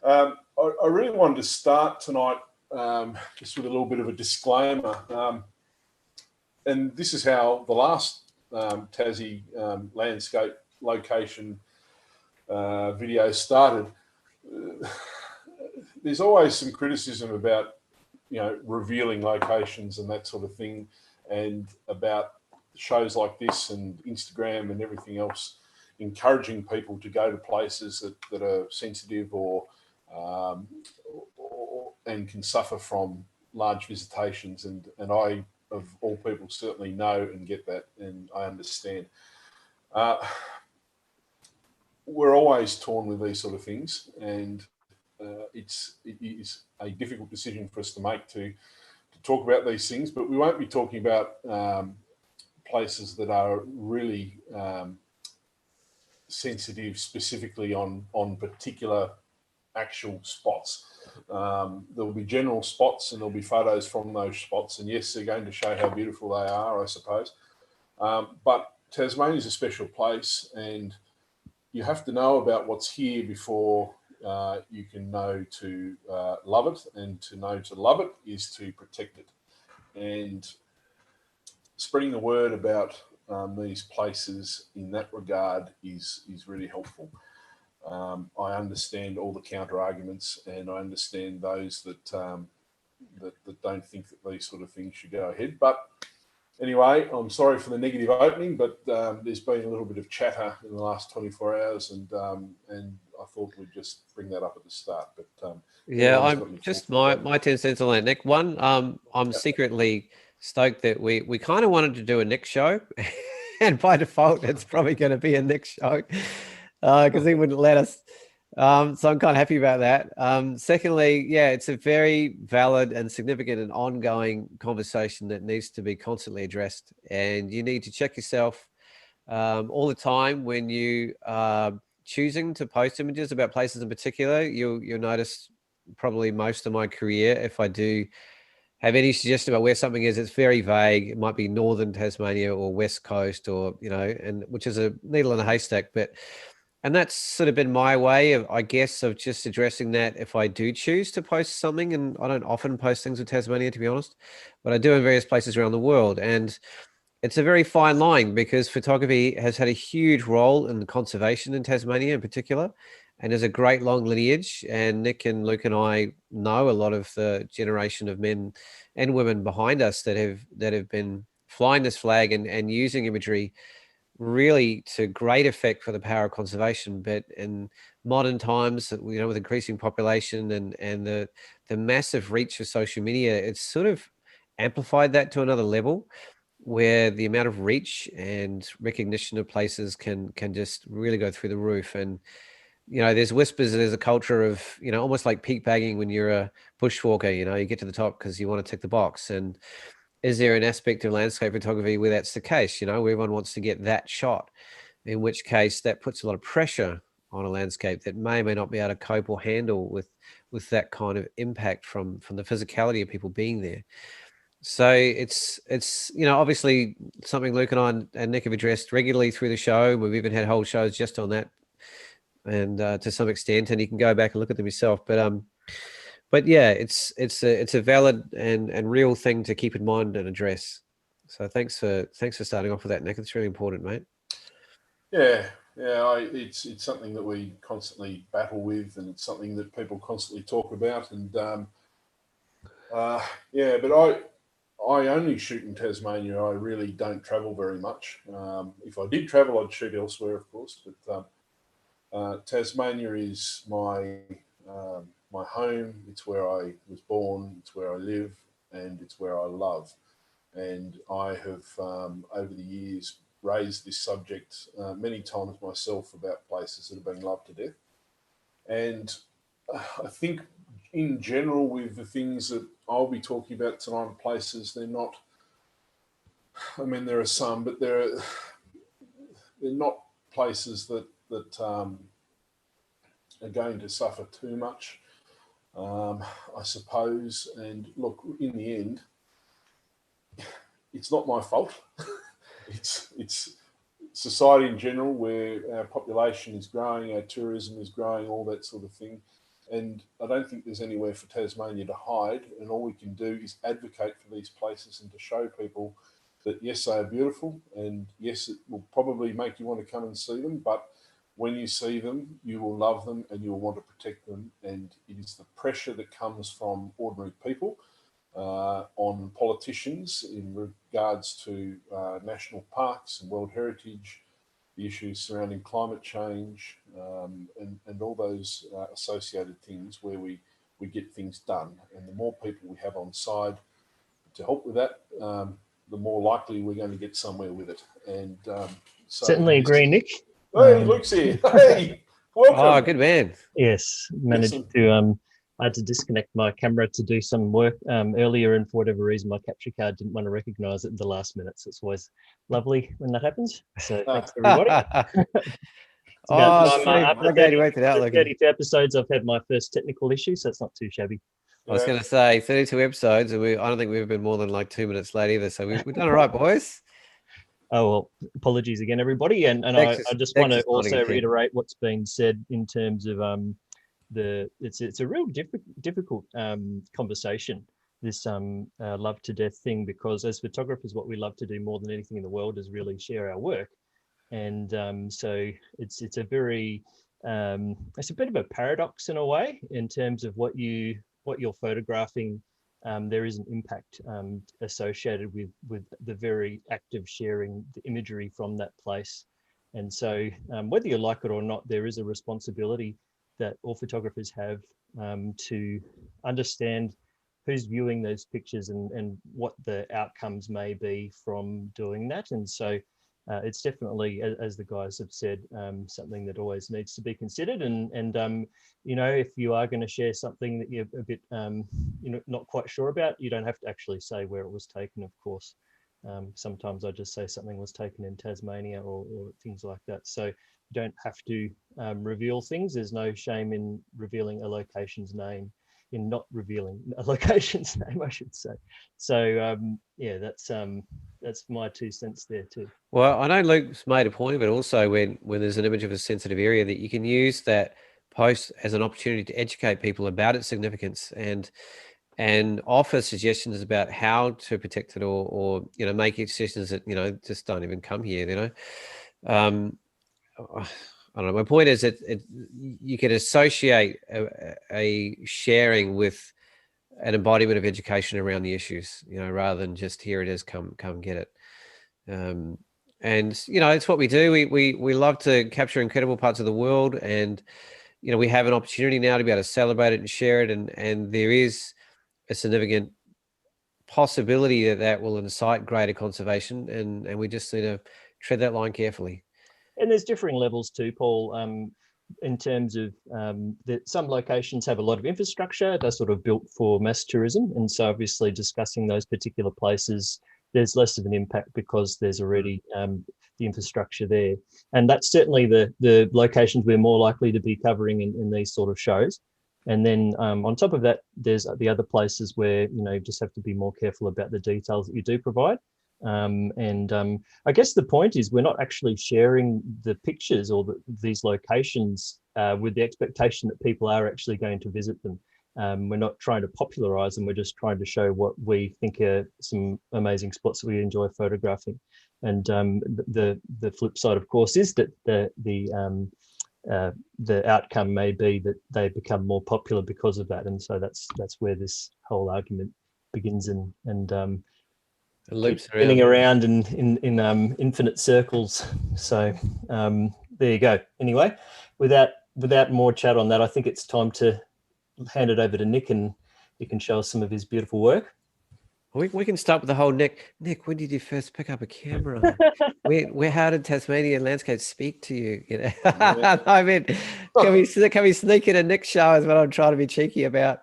I really wanted to start tonight just with a little bit of a disclaimer. And this is how the last Tassie landscape location video started. There's always some criticism about, revealing locations and that sort of thing, and about shows like this and Instagram and everything else encouraging people to go to places that are sensitive and can suffer from large visitations. And I, of all people, certainly know and get that, and I understand. We're always torn with these sort of things, and it is a difficult decision for us to make to talk about these things, but we won't be talking about places that are really sensitive specifically on particular actual spots. There'll be general spots and there'll be photos from those spots, and yes, they're going to show how beautiful they are, I suppose. But Tasmania is a special place, and you have to know about what's here before you can know to love it, and to know to love it is to protect it. And spreading the word about these places in that regard is really helpful. I understand all the counter arguments, and I understand those that don't think that these sort of things should go ahead. But anyway, I'm sorry for the negative opening, but there's been a little bit of chatter in the last 24 hours, and I thought we'd just bring that up at the start. But yeah, I'm just my 10 cents on that, Nick. One, I'm secretly stoked that we kind of wanted to do a Nick show, and by default, it's probably going to be a Nick show because he wouldn't let us. So I'm kind of happy about that. Secondly, yeah, it's a very valid and significant and ongoing conversation that needs to be constantly addressed. And you need to check yourself all the time when you are choosing to post images about places in particular. You'll notice probably most of my career, if I do have any suggestion about where something is, it's very vague. It might be northern Tasmania or west coast, or and which is a needle in a haystack. And that's sort of been my way of, I guess, of just addressing that if I do choose to post something. And I don't often post things with Tasmania, to be honest, but I do in various places around the world. And it's a very fine line, because photography has had a huge role in conservation in Tasmania in particular, and there's a great long lineage. And Nick and Luke and I know a lot of the generation of men and women behind us that have been flying this flag and using imagery really to great effect for the power of conservation. But in modern times, with increasing population and the massive reach of social media, it's sort of amplified that to another level, where the amount of reach and recognition of places can just really go through the roof. And there's whispers, there's a culture of almost like peak bagging when you're a bushwalker. You get to the top because you want to tick the box. And is there an aspect of landscape photography where that's the case, where everyone wants to get that shot, in which case that puts a lot of pressure on a landscape that may or may not be able to cope or handle with that kind of impact from the physicality of people being there. So it's obviously something Luke and I and Nick have addressed regularly through the show. We've even had whole shows just on that, and to some extent, and you can go back and look at them yourself. But yeah, it's a valid and real thing to keep in mind and address. So thanks for starting off with that, Nick. It's really important, mate. Yeah. It's something that we constantly battle with, and it's something that people constantly talk about. And but I only shoot in Tasmania. I really don't travel very much. If I did travel, I'd shoot elsewhere, of course. But Tasmania is my home. It's where I was born. It's where I live, and it's where I love. And I have, over the years, raised this subject many times myself about places that have been loved to death. And I think, in general, with the things that I'll be talking about tonight, places, they're not. I mean, there are some, but they're not places that are going to suffer too much, I suppose. And look, in the end, it's not my fault. It's society in general, where our population is growing, our tourism is growing, all that sort of thing. And I don't think there's anywhere for Tasmania to hide. And all we can do is advocate for these places and to show people that, yes, they are beautiful. And yes, it will probably make you want to come and see them. But when you see them, you will love them and you will want to protect them. And it is the pressure that comes from ordinary people on politicians in regards to national parks and World Heritage, the issues surrounding climate change, and all those associated things where we get things done. And the more people we have on side to help with that, the more likely we're going to get somewhere with it. And so certainly agree, Nick. Hey, Luke's here. Hey, welcome. Oh, good man. Yes, managed to. I had to disconnect my camera to do some work earlier, and for whatever reason, my capture card didn't want to recognise it at the last minute. So it's always lovely when that happens. So thanks, everybody. Oh, sweet. I'm glad you worked it out, Luke. 32 episodes, I've had my first technical issue, so it's not too shabby. I was going to say 32 episodes, and I don't think we've been more than like 2 minutes late either. So we've done all right, boys. Oh, well, apologies again, everybody. And I just want to also reiterate what's been said in terms of it's a real difficult conversation, this love to death thing, because as photographers, what we love to do more than anything in the world is really share our work. And so it's a very it's a bit of a paradox in a way, in terms of what you're photographing. There is an impact associated with the very active sharing the imagery from that place. And so whether you like it or not, there is a responsibility that all photographers have to understand who's viewing those pictures and what the outcomes may be from doing that. And so it's definitely, as the guys have said, something that always needs to be considered. And if you are going to share something that you're a bit, not quite sure about, you don't have to actually say where it was taken, of course. Sometimes I just say something was taken in Tasmania or things like that. So you don't have to reveal things. There's no shame in revealing a location's name, in not revealing a location's name, I should say. So that's my 2 cents there too. Well, I know Luke's made a point, but also when there's an image of a sensitive area, that you can use that post as an opportunity to educate people about its significance and offer suggestions about how to protect it, or make suggestions that just don't even come here. I don't know. My point is that you can associate a sharing with an embodiment of education around the issues, rather than just here it is, come get it. And it's what we do. We love to capture incredible parts of the world, and we have an opportunity now to be able to celebrate it and share it, and there is a significant possibility that will incite greater conservation, and we just need to tread that line carefully. And there's differing levels too, Paul, in terms of that some locations have a lot of infrastructure. They're sort of built for mass tourism. And so obviously discussing those particular places, there's less of an impact because there's already the infrastructure there. And that's certainly the locations we're more likely to be covering in these sort of shows. And then on top of that, there's the other places where, you just have to be more careful about the details that you do provide. I guess the point is we're not actually sharing the pictures or these locations with the expectation that people are actually going to visit them. We're not trying to popularize them. We're just trying to show what we think are some amazing spots that we enjoy photographing. And the flip side, of course, is that the outcome may be that they become more popular because of that. And so that's where this whole argument begins and loops spinning around in infinite circles. So there you go. Anyway, without more chat on that, I think it's time to hand it over to Nick, and he can show us some of his beautiful work. We can start with the whole Nick. Nick, when did you first pick up a camera? How did Tasmanian landscape speak to you? Yeah. I mean, can we sneak in a Nick show? Is what I'm trying to be cheeky about.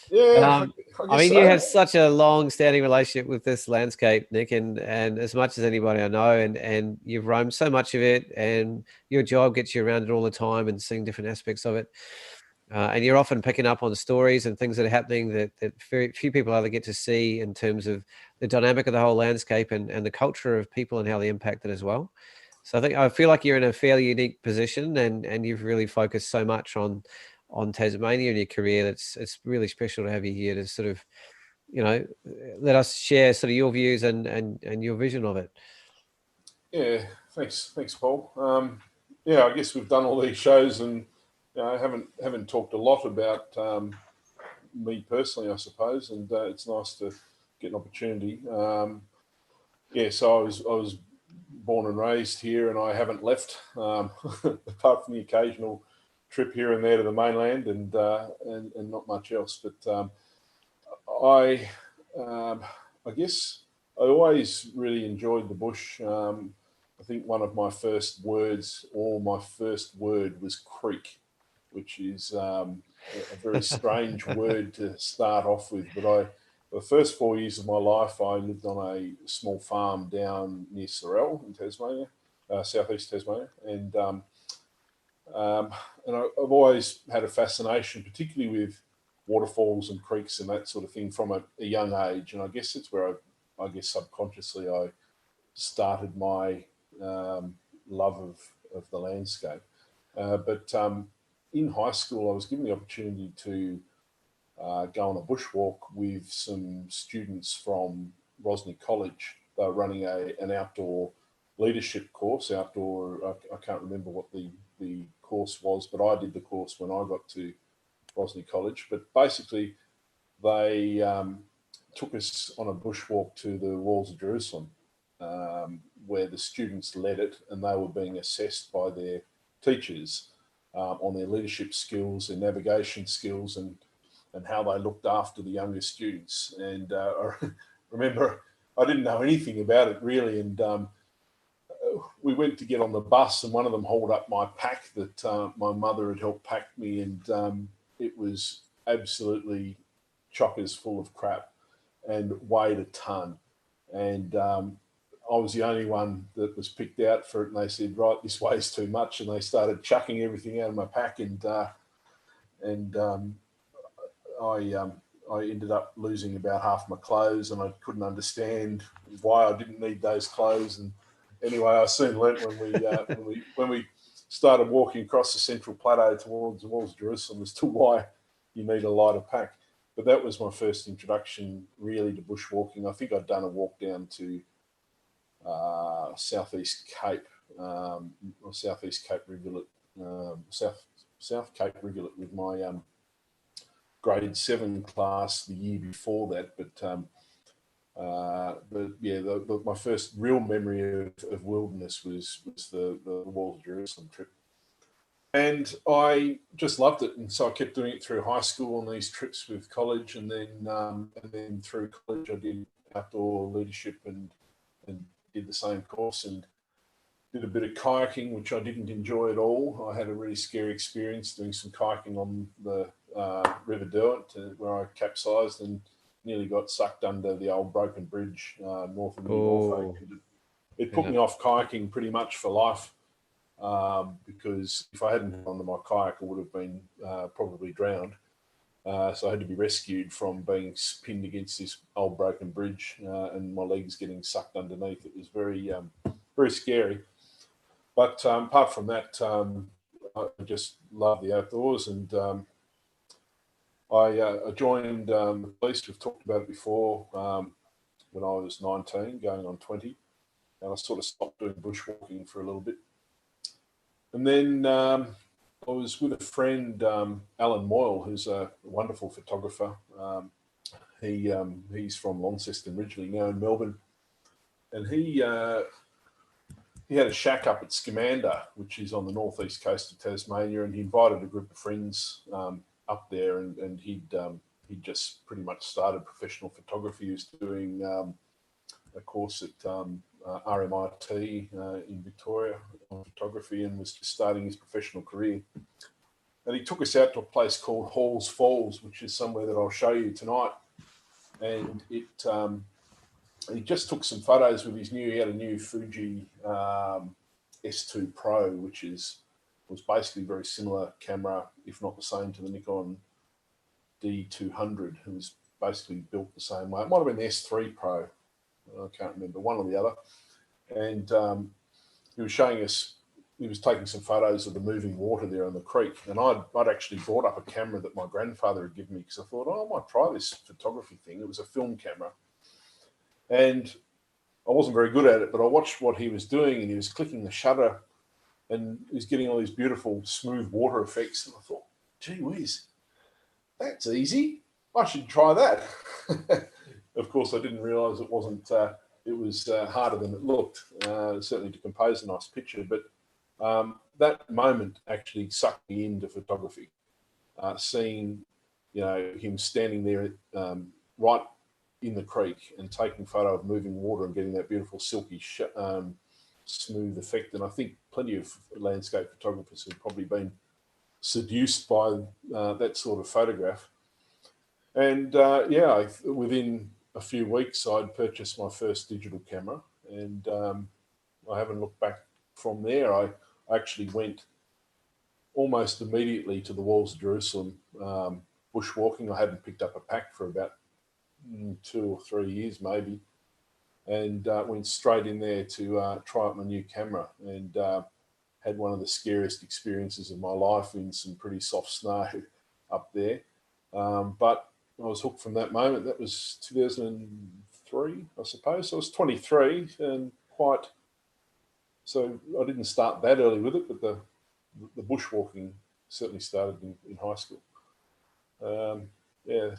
Yeah, I mean, you have such a long-standing relationship with this landscape, Nick, and as much as anybody I know, and you've roamed so much of it, and your job gets you around it all the time and seeing different aspects of it. And you're often picking up on stories and things that are happening that very few people either get to see in terms of the dynamic of the whole landscape and the culture of people and how they impact it as well. So I feel like you're in a fairly unique position, and you've really focused so much on on Tasmania in your career. It's really special to have you here to sort of, you know, let us share sort of your views and your vision of it. Yeah, thanks, Paul. Yeah, I guess we've done all these shows, and you know, haven't talked a lot about me personally, I suppose, and it's nice to get an opportunity. Yeah, so I was born and raised here, and I haven't left, apart from the occasional trip here and there to the mainland, and not much else. But I guess I always really enjoyed the bush. I think one of my first words, or my first word, was creek, which is a very strange word to start off with. But the first 4 years of my life, I lived on a small farm down near Sorell in Tasmania, southeast Tasmania, and I've always had a fascination, particularly with waterfalls and creeks and that sort of thing, from a young age. And I guess it's where I guess subconsciously I started my love of the landscape. But in high school, I was given the opportunity to go on a bushwalk with some students from Rosny College. They were running an outdoor leadership course. I can't remember what the course was, but I did the course when I got to Rosny College. But basically, they took us on a bushwalk to the walls of Jerusalem, where the students led it, and they were being assessed by their teachers on their leadership skills, their navigation skills, and how they looked after the younger students. And I remember I didn't know anything about it really, and we went to get on the bus, and one of them hauled up my pack that my mother had helped pack me, and it was absolutely chockers full of crap and weighed a ton. And I was the only one that was picked out for it, and they said, right, this weighs too much, and they started chucking everything out of my pack, and I ended up losing about half my clothes, and I couldn't understand why I didn't need those clothes. And anyway, I soon learnt when we started walking across the Central Plateau towards the walls of Jerusalem as to why you need a lighter pack. But that was my first introduction really to bushwalking. I think I'd done a walk down to Southeast Cape, or Southeast Cape Rivulet, South Cape Rivulet with my grade 7 class the year before that. But yeah, my first real memory of wilderness was the Walls of Jerusalem trip. And I just loved it, and so I kept doing it through high school on these trips with college, and then through college I did outdoor leadership and did the same course, and did a bit of kayaking, which I didn't enjoy at all. I had a really scary experience doing some kayaking on the River Derwent, where I capsized and nearly got sucked under the old broken bridge north of Norfolk. It put me off kayaking pretty much for life. Because if I hadn't gone to my kayak, I would have been probably drowned. So I had to be rescued from being pinned against this old broken bridge and my legs getting sucked underneath. It was very, very scary. But apart from that, I just love the outdoors, and I joined the police. We've talked about it before, when I was 19, going on 20, and I sort of stopped doing bushwalking for a little bit. And then I was with a friend, Alan Moyle, who's a wonderful photographer. He's from Launceston originally, now in Melbourne. And he had a shack up at Scamander, which is on the northeast coast of Tasmania, and he invited a group of friends up there, and he'd just pretty much started professional photography. He was doing a course at RMIT in Victoria on photography, and was just starting his professional career. And he took us out to a place called Halls Falls, which is somewhere that I'll show you tonight. And he just took some photos with he had a new Fuji S2 Pro, which was basically a very similar camera, if not the same, to the Nikon D200. It was basically built the same way. It might have been the S3 Pro. I can't remember, one or the other. And he was showing us, he was taking some photos of the moving water there on the creek, and I'd actually brought up a camera that my grandfather had given me because I thought, oh, I might try this photography thing. It was a film camera, and I wasn't very good at it, but I watched what he was doing, and he was clicking the shutter, and he was getting all these beautiful smooth water effects, and I thought, gee whiz, that's easy. I should try that. Of course, I didn't realise it wasn't. It was harder than it looked. Certainly to compose a nice picture, but that moment actually sucked me into photography. Seeing, him standing there right in the creek and taking photo of moving water and getting that beautiful silky smooth effect. And I think plenty of landscape photographers have probably been seduced by that sort of photograph. And within a few weeks, I'd purchased my first digital camera, and I haven't looked back from there. I actually went almost immediately to the walls of Jerusalem, bushwalking. I hadn't picked up a pack for about 2 or 3 years maybe, and went straight in there to try out my new camera, and had one of the scariest experiences of my life in some pretty soft snow up there. But I was hooked from that moment. That was 2003, I suppose. So I was 23 and so I didn't start that early with it, but the bushwalking certainly started in high school.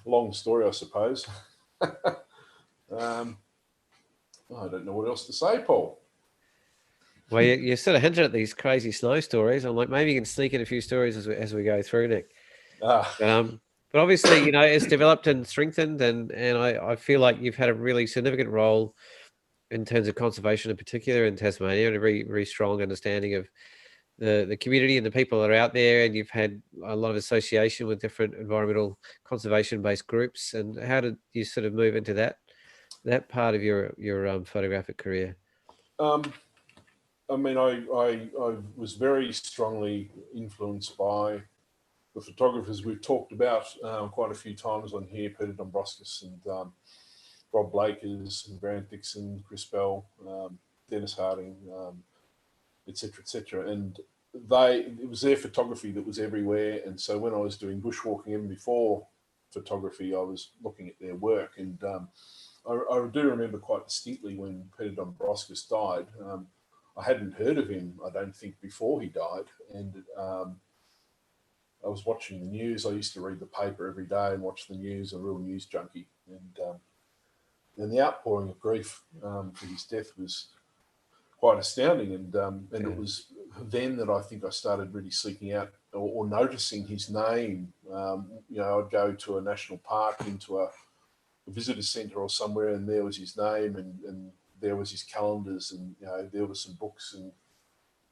Long story, I suppose. I don't know what else to say, Paul. Well, you sort of hinted at these crazy snow stories. I'm like, maybe you can sneak in a few stories as we go through, Nick. But obviously, it's developed and strengthened, and I feel like you've had a really significant role in terms of conservation, in particular in Tasmania, and a very, very strong understanding of the community and the people that are out there. And you've had a lot of association with different environmental conservation-based groups. And how did you sort of move into that part of your photographic career? I was very strongly influenced by the photographers we've talked about quite a few times on here, Peter Dombrovskis and Rob Blakers and Grant Dixon, Chris Bell, Dennis Harding, etc. And it was their photography that was everywhere. And so when I was doing bushwalking, even before photography, I was looking at their work. And I do remember quite distinctly when Peter Dombrovskis died. I hadn't heard of him, I don't think, before he died. And I was watching the news. I used to read the paper every day and watch the news, a real news junkie. And the outpouring of grief for his death was quite astounding. And it was then that I think I started really seeking out or noticing his name. I'd go to a national park, into a visitor centre or somewhere, and there was his name, and there was his calendars, and there were some books, and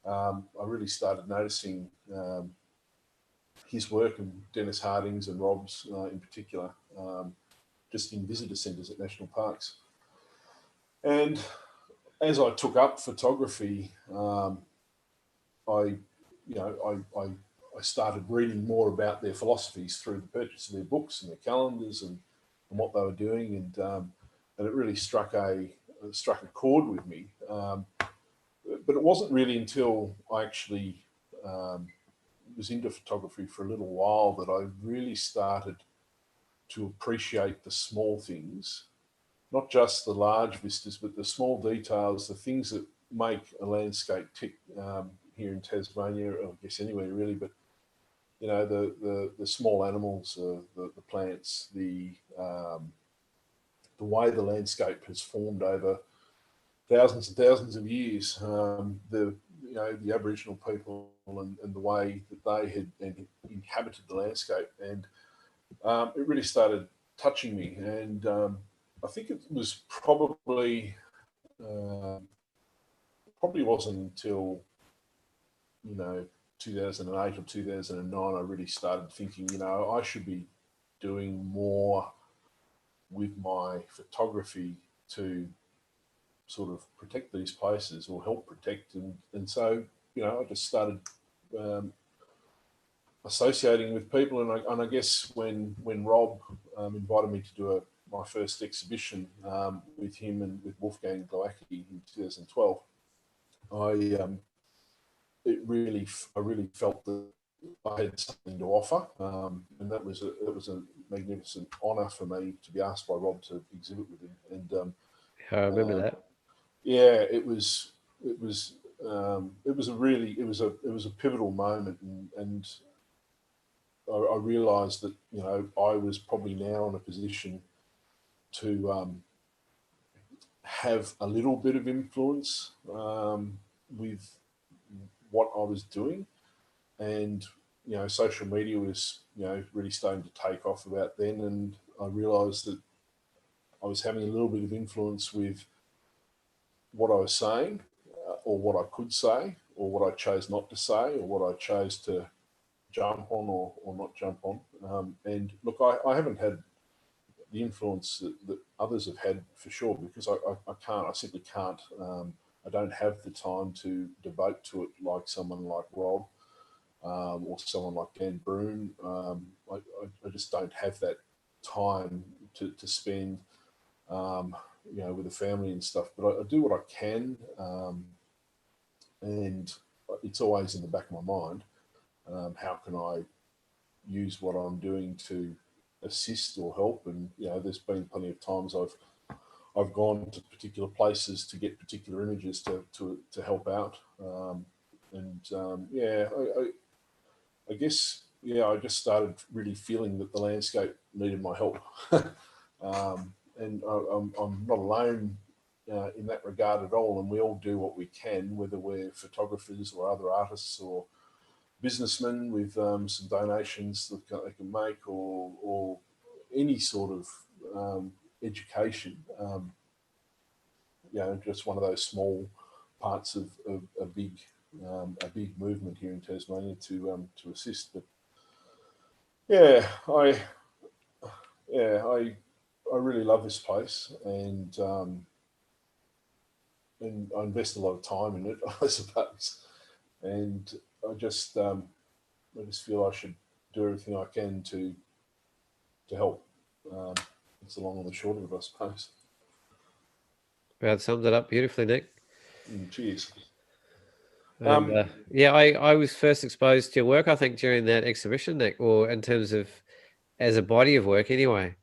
I really started noticing his work, and Dennis Harding's and Rob's in particular, just in visitor centres at national parks. And as I took up photography, I started reading more about their philosophies through the purchase of their books and their calendars and what they were doing, and it really struck a chord with me. But it wasn't really until I actually was into photography for a little while that I really started to appreciate the small things, not just the large vistas, but the small details, the things that make a landscape tick here in Tasmania, or I guess anywhere really, but the small animals, the plants, the way the landscape has formed over thousands and thousands of years, the Aboriginal people and the way that they had inhabited the landscape, and it really started touching me. And I think it was probably wasn't until 2008 or 2009 I really started thinking, I should be doing more with my photography to sort of protect these places or help protect. And so, I just started associating with people. And I guess when Rob invited me to do my first exhibition with him and with Wolfgang Glowacki in 2012, I really felt that I had something to offer, and that was a magnificent honour for me to be asked by Rob to exhibit with him. And I remember that. yeah, it was a pivotal moment, and I realised that I was probably now in a position to have a little bit of influence with what I was doing, and social media was really starting to take off about then, and I realised that I was having a little bit of influence with what I was saying, or what I could say, or what I chose not to say, or what I chose to jump on or not jump on. And look, I haven't had the influence that others have had for sure, because I simply can't. I don't have the time to devote to it like someone like Rob, or someone like Dan Broom. I just don't have that time to spend, with the family and stuff. But I do what I can, and it's always in the back of my mind. How can I use what I'm doing to assist or help? And there's been plenty of times I've gone to particular places to get particular images to help out. I guess I just started really feeling that the landscape needed my help. And I'm not alone in that regard at all, and we all do what we can, whether we're photographers or other artists or businessmen with some donations that they can make, or any sort of education. Just one of those small parts of a big movement here in Tasmania to assist. But I really love this place, and I invest a lot of time in it, I suppose. And I just feel I should do everything I can to help. It's the long and the short of it, I suppose. That sums it up beautifully, Nick. Cheers. And, I was first exposed to your work, I think, during that exhibition, Nick, or in terms of as a body of work anyway.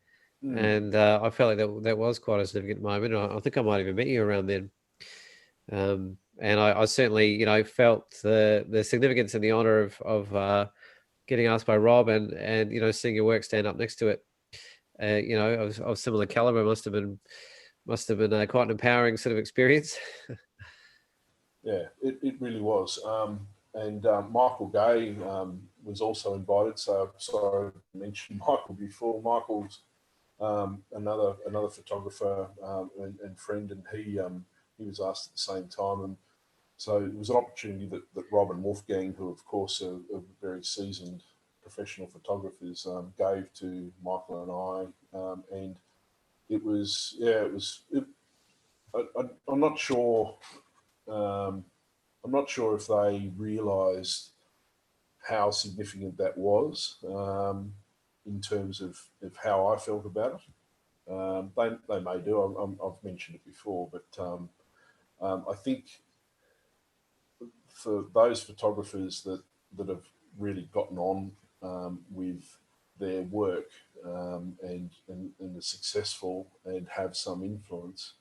And I felt like that was quite a significant moment. I think I might have even met you around then. And I certainly, felt the significance and the honor of getting asked by Rob and seeing your work stand up next to it. Of similar caliber must have been quite an empowering sort of experience. Yeah, it really was. And Michael Gay was also invited. So sorry I mentioned Michael before. Michael's another photographer and friend, and he was asked at the same time. And so it was an opportunity that Rob and Wolfgang, who of course are very seasoned professional photographers, gave to Michael and I. And it was, I'm not sure. I'm not sure if they realised how significant that was in terms of how I felt about it. They may do. I've mentioned it before, but I think for those photographers that have really gotten on with their work and are successful and have some influence,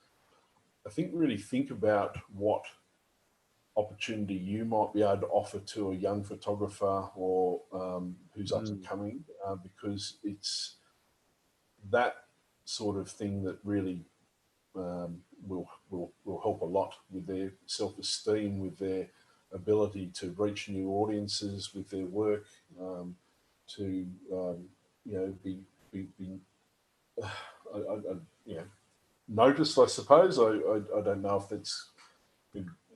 I think really think about what opportunity you might be able to offer to a young photographer or who's up and coming, because it's that sort of thing that really will help a lot with their self-esteem, with their ability to reach new audiences with their work, to be noticed, I suppose. I don't know if that's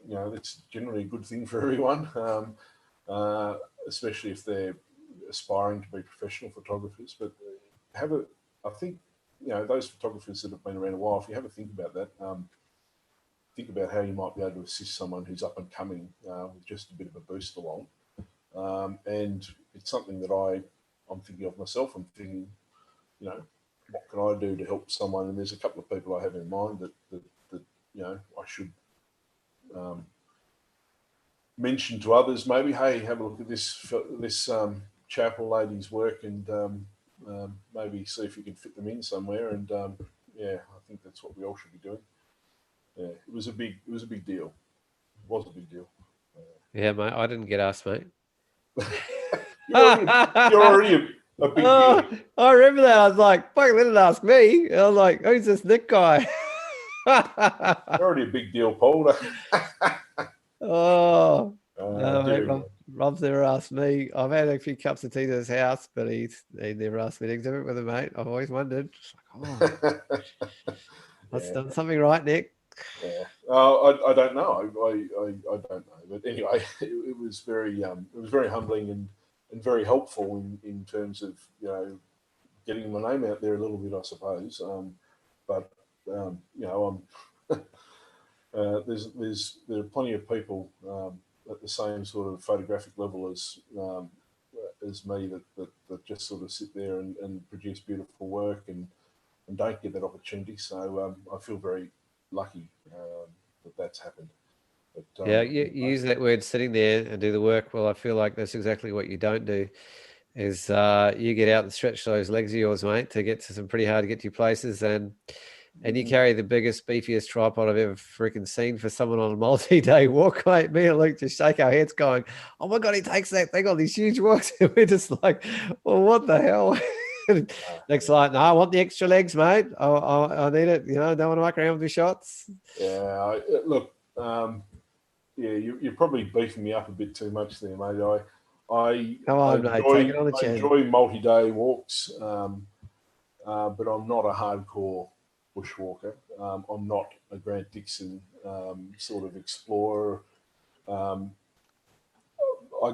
that's generally a good thing for everyone, especially if they're aspiring to be professional photographers. But I think those photographers that have been around a while, if you have a think about that, think about how you might be able to assist someone who's up and coming with just a bit of a boost along. And it's something that I'm thinking of myself. I'm thinking, what can I do to help someone? And there's a couple of people I have in mind that I should mention to others, maybe, hey, have a look at this chap or lady's work, and maybe see if you can fit them in somewhere. And yeah, I think that's what we all should be doing. Yeah, it was a big deal. It was a big deal. Yeah, mate. I didn't get asked, mate. you're already a big deal. I remember that. I was like, fuck, they didn't ask me. I was like, who's this Nick guy? You're already a big deal, Paul. Oh, no, mate, Rob's never asked me. I've had a few cups of tea to his house, but he never asked me to exhibit with him, mate. I've always wondered. Like, I've done something right, Nick. Yeah, I don't know. I don't know. But anyway, it was very humbling and very helpful in terms of getting my name out there a little bit, I suppose. But I'm there are plenty of people at the same sort of photographic level as me that just sort of sit there and produce beautiful work and don't get that opportunity. So I feel very lucky that that's happened. But, yeah, you use that word sitting there and do the work. Well, I feel like that's exactly what you don't do. Is you get out and stretch those legs of yours, mate, to get to some pretty hard to get to places, and you carry the biggest, beefiest tripod I've ever freaking seen for someone on a multi-day walk, mate. Me and Luke just shake our heads going, oh my God, he takes that thing on these huge walks. And we're just like, well, what the hell? Nick's like, no, I want the extra legs, mate. I need it. Don't want to muck around with the shots. Yeah, look, yeah, you're probably beefing me up a bit too much there, mate. I enjoy multi-day walks, but I'm not a hardcore bushwalker. I'm not a Grant Dixon sort of explorer. I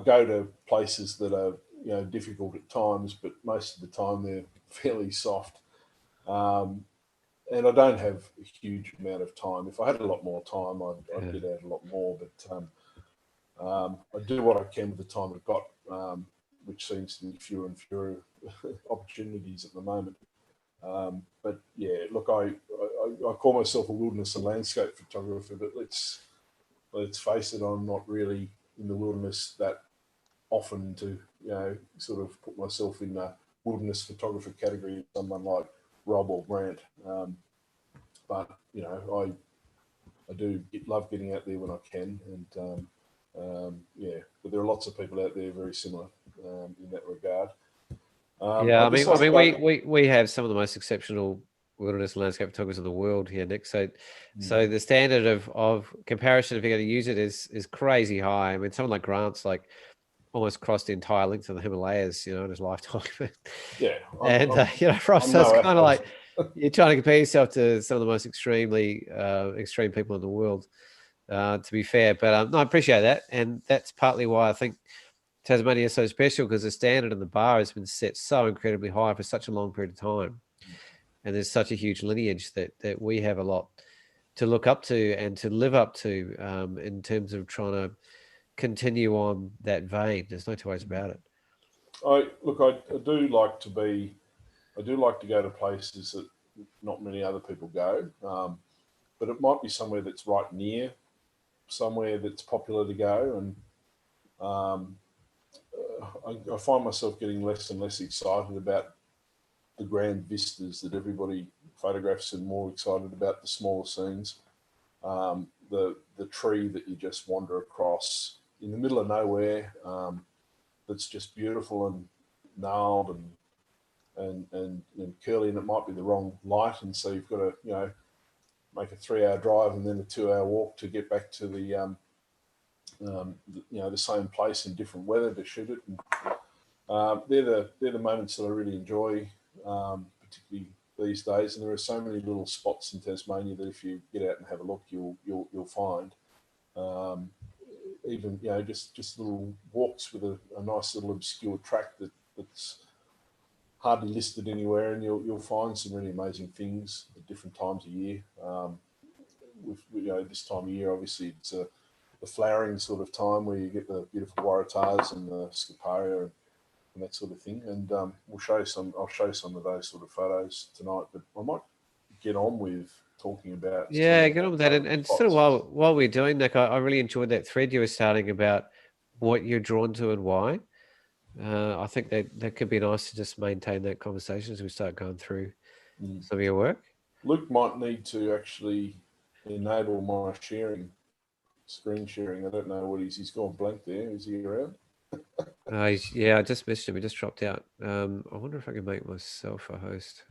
go to places that are difficult at times, but most of the time they're fairly soft. And I don't have a huge amount of time. If I had a lot more time, I'd get out a lot more. But I do what I can with the time I've got, which seems to be fewer and fewer opportunities at the moment. But yeah, look, I call myself a wilderness and landscape photographer, but let's face it, I'm not really in the wilderness that often to sort of put myself in the wilderness photographer category of someone like Rob or Grant. But I do love getting out there when I can, and yeah, but there are lots of people out there very similar in that regard. Yeah, I mean, we have some of the most exceptional wilderness landscape photographers in the world here, Nick. So the standard of comparison, if you're going to use it, is crazy high. I mean, someone like Grant's like almost crossed the entire length of the Himalayas, in his lifetime. Yeah, and for us, so it's kind of like you're trying to compare yourself to some of the most extreme people in the world. To be fair, but no, I appreciate that, and that's partly why I think Tasmania is so special, because the standard and the bar has been set so incredibly high for such a long period of time, and there's such a huge lineage that we have a lot to look up to and to live up to in terms of trying to continue on that vein. There's no two ways about it. I do like to go to places that not many other people go, but it might be somewhere that's right near somewhere that's popular to go, and I find myself getting less and less excited about the grand vistas that everybody photographs, and more excited about the smaller scenes. The tree that you just wander across in the middle of nowhere, that's just beautiful and gnarled and curly, and it might be the wrong light, and so you've got to make a 3-hour drive and then a 2-hour walk to get back to the same place in different weather to shoot it. And they're the moments that I really enjoy, particularly these days. And there are so many little spots in Tasmania that if you get out and have a look, you'll find. Even just little walks with a nice little obscure track that's hardly listed anywhere, and you'll find some really amazing things at different times of year. This time of year, obviously, it's the flowering sort of time where you get the beautiful waratahs and the scaparia and that sort of thing. And I'll show some of those sort of photos tonight. But I might get on with talking about. Yeah, get on with that. And sort of while we're doing that, I really enjoyed that thread you were starting about what you're drawn to and why. I think that could be nice to just maintain that conversation as we start going through some of your work. Luke might need to actually enable my screen sharing. I don't know what he's gone blank there. Is he around? Yeah, I just missed him. He just dropped out. I wonder if I can make myself a host.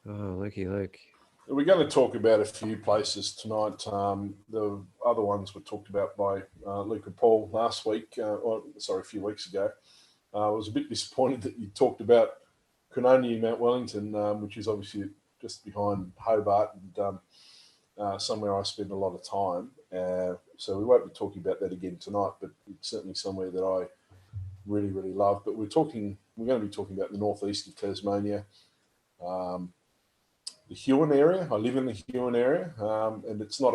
Looky Luke. We're going to talk about a few places tonight. The other ones were talked about by Luke and Paul last week, a few weeks ago. I was a bit disappointed that you talked about Crononia, Mount Wellington, which is obviously just behind Hobart and somewhere I spend a lot of time. So we won't be talking about that again tonight, but it's certainly somewhere that I really, really love. But we're going to be talking about the northeast of Tasmania, the Huon area. I live in the Huon area, and it's not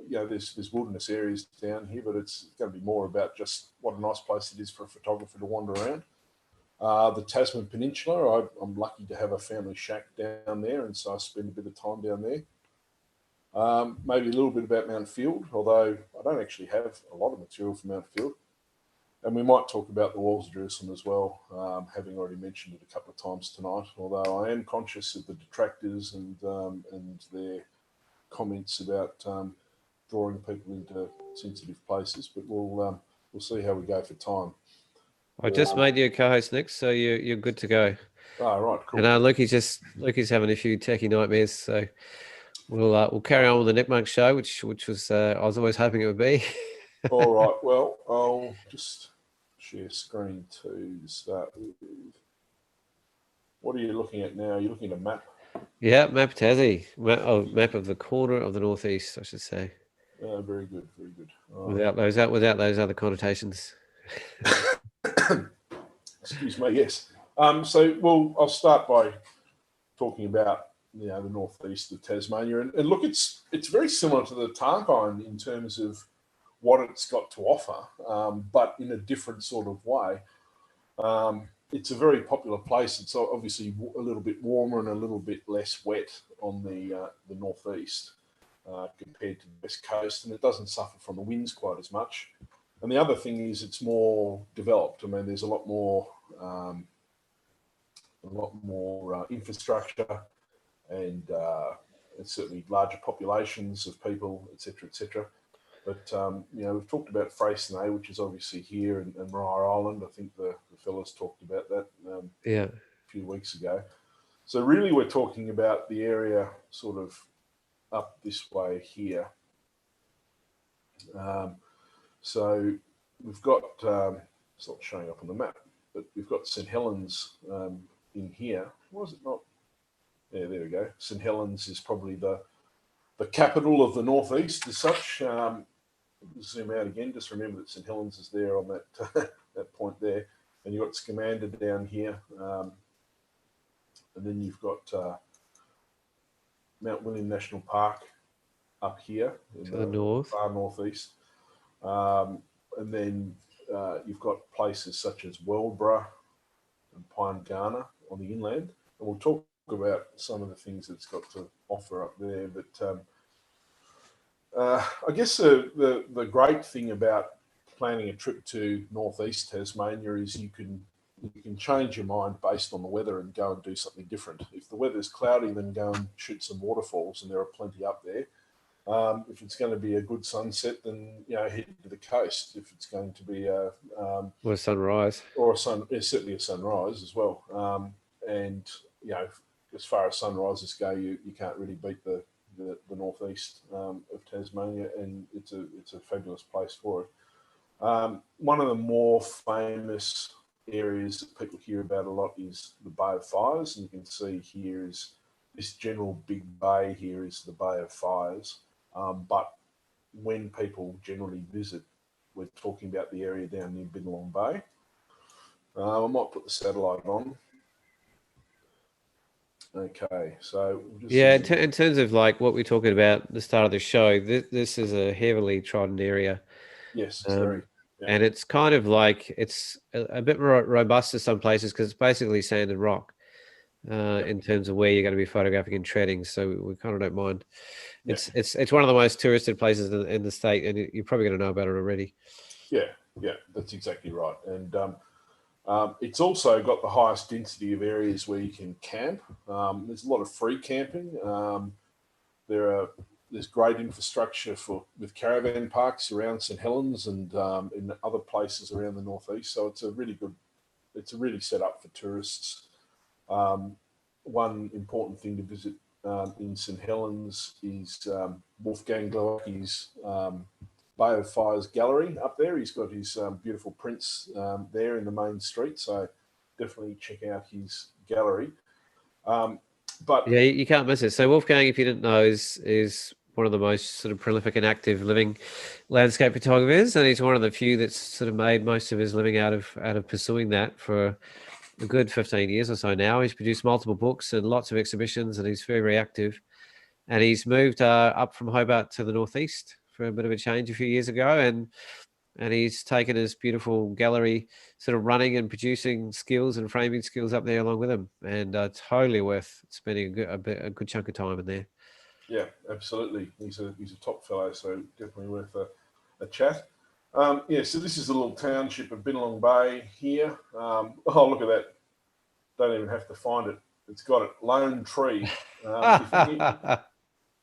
there's wilderness areas down here, but it's going to be more about just what a nice place it is for a photographer to wander around. The Tasman Peninsula, I'm lucky to have a family shack down there, and so I spend a bit of time down there. Maybe a little bit about Mount Field, although I don't actually have a lot of material for Mount Field. And we might talk about the Walls of Jerusalem as well, having already mentioned it a couple of times tonight, although I am conscious of the detractors and their comments about drawing people into sensitive places, but we'll see how we go for time. I just made you a co-host, Nick, so you're good to go. Oh, right, cool. And Lucky's having a few techie nightmares, so we'll carry on with the Nick Monk show, which was I was always hoping it would be. All right, well, I'll just share screen to start with. What are you looking at now? You're looking at a map? Yeah, map Tassie. Map of the corner of the northeast, I should say. Very good, very good. Without those other connotations. Excuse me, yes. I'll start by talking about the northeast of Tasmania, and look, it's very similar to the Tarpine in terms of what it's got to offer, but in a different sort of way. It's a very popular place. It's obviously a little bit warmer and a little bit less wet on the northeast compared to the west coast, and it doesn't suffer from the winds quite as much. And the other thing is it's more developed. I mean, there's a lot more infrastructure, and certainly larger populations of people, etc., etc. But we've talked about Freycinet, which is obviously here, and Maria Island. I think the fellas talked about that a few weeks ago. So really, we're talking about the area sort of up this way here. So we've got, it's not showing up on the map, but we've got St Helens in here. Why is it not? Yeah, there we go. St Helens is probably the capital of the northeast as such. Zoom out again, just remember that St Helens is there on that that point there. And you've got Scamander down here. And then you've got Mount William National Park up here in the north, far northeast. And then you've got places such as Wellborough and Pyengana on the inland. And we'll talk about some of the things that it's got to offer up there. But I guess the great thing about planning a trip to northeast Tasmania is you can change your mind based on the weather and go and do something different. If the weather's cloudy, then go and shoot some waterfalls, and there are plenty up there. If it's going to be a good sunset, then head to the coast. If it's going to be a sunrise, certainly a sunrise as well. And as far as sunrises go, you can't really beat the northeast of Tasmania, and it's a fabulous place for it. One of the more famous areas that people hear about a lot is the Bay of Fires, and you can see here is this general big bay here is the Bay of Fires. But when people generally visit, we're talking about the area down near Bindalong Bay. I might put the satellite on. Okay, so in terms of like what we're talking about at the start of the show, this is a heavily trodden area. Yes, it's very. Yeah. And it's kind of like it's a bit more robust to some places because it's basically sand and rock. in terms of where you're going to be photographing and treading. So we kind of don't mind. Yeah. It's one of the most touristed places in the state, and you're probably going to know about it already. Yeah, that's exactly right. And it's also got the highest density of areas where you can camp. There's a lot of free camping. There's great infrastructure with caravan parks around St Helens and in other places around the northeast. So it's really set up for tourists. One important thing to visit in St Helens is Wolfgang Glowacki's Bay of Fires gallery up there. He's got his beautiful prints there in the main street. So definitely check out his gallery. But yeah, you can't miss it. So Wolfgang, if you didn't know, is one of the most sort of prolific and active living landscape photographers, and he's one of the few that's sort of made most of his living out of pursuing that for a good 15 years or so now. He's produced multiple books and lots of exhibitions, and he's very, very active. And he's moved up from Hobart to the northeast for a bit of a change a few years ago, and he's taken his beautiful gallery sort of running and producing skills and framing skills up there along with him, and totally worth spending a good chunk of time in there. Yeah, absolutely. He's a top fellow, so definitely worth a chat. Yeah, so this is a little township of Bennelong Bay here. Oh, look at that. Don't even have to find it. It's got it. Lone tree.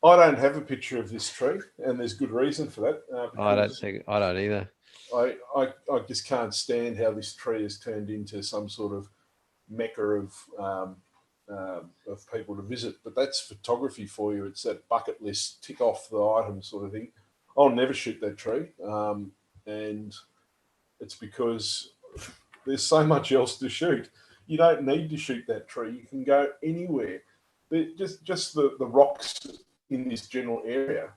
I don't have a picture of this tree, and there's good reason for that. I don't either. I just can't stand how this tree has turned into some sort of mecca of people to visit. But that's photography for you. It's that bucket list, tick off the item sort of thing. I'll never shoot that tree, and it's because there's so much else to shoot. You don't need to shoot that tree. You can go anywhere. Just the rocks in this general area.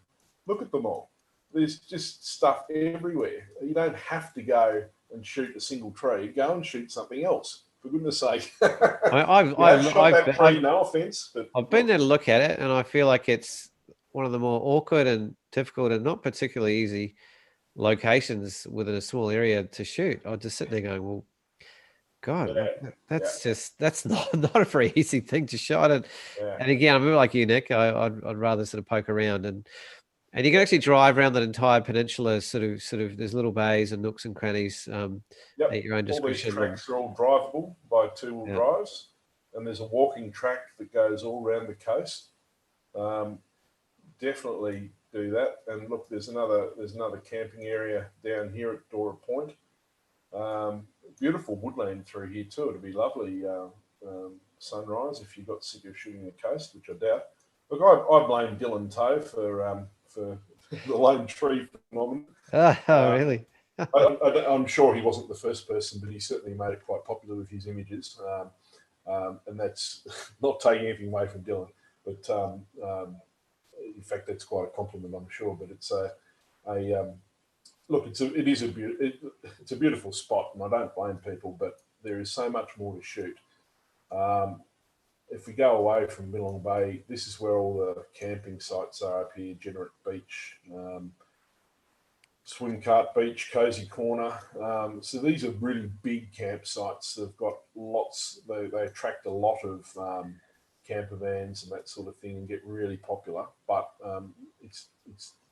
Look at them all. There's just stuff everywhere. You don't have to go and shoot a single tree. Go and shoot something else, for goodness sake. I've no offense, but I've been there to look at it, and I feel like it's one of the more awkward and difficult and not particularly easy locations within a small area to shoot. I just sit there going, well, God, that's not a very easy thing to shot. And again, I'm like you, Nick. I'd rather sort of poke around, and you can actually drive around that entire peninsula. Sort of, there's little bays and nooks and crannies at your own discretion. All these tracks are all drivable by two-wheel drives, and there's a walking track that goes all around the coast. Definitely do that. And look, there's another camping area down here at Dora Point. Beautiful woodland through here too. It'd be lovely sunrise if you got sick of shooting the coast, which I doubt. Look, I blame Dylan Toe for the lone tree phenomenon. Oh, really? I'm sure he wasn't the first person, but he certainly made it quite popular with his images. And that's not taking anything away from Dylan, but in fact, that's quite a compliment, I'm sure. But it's look, it's a beautiful spot, and I don't blame people, but there is so much more to shoot. If we go away from Bennelong Bay, this is where all the camping sites are up here: Generate Beach, Swim Cart Beach, Cozy Corner. So these are really big campsites. They've got lots. They attract a lot of camper vans and that sort of thing, and get really popular. But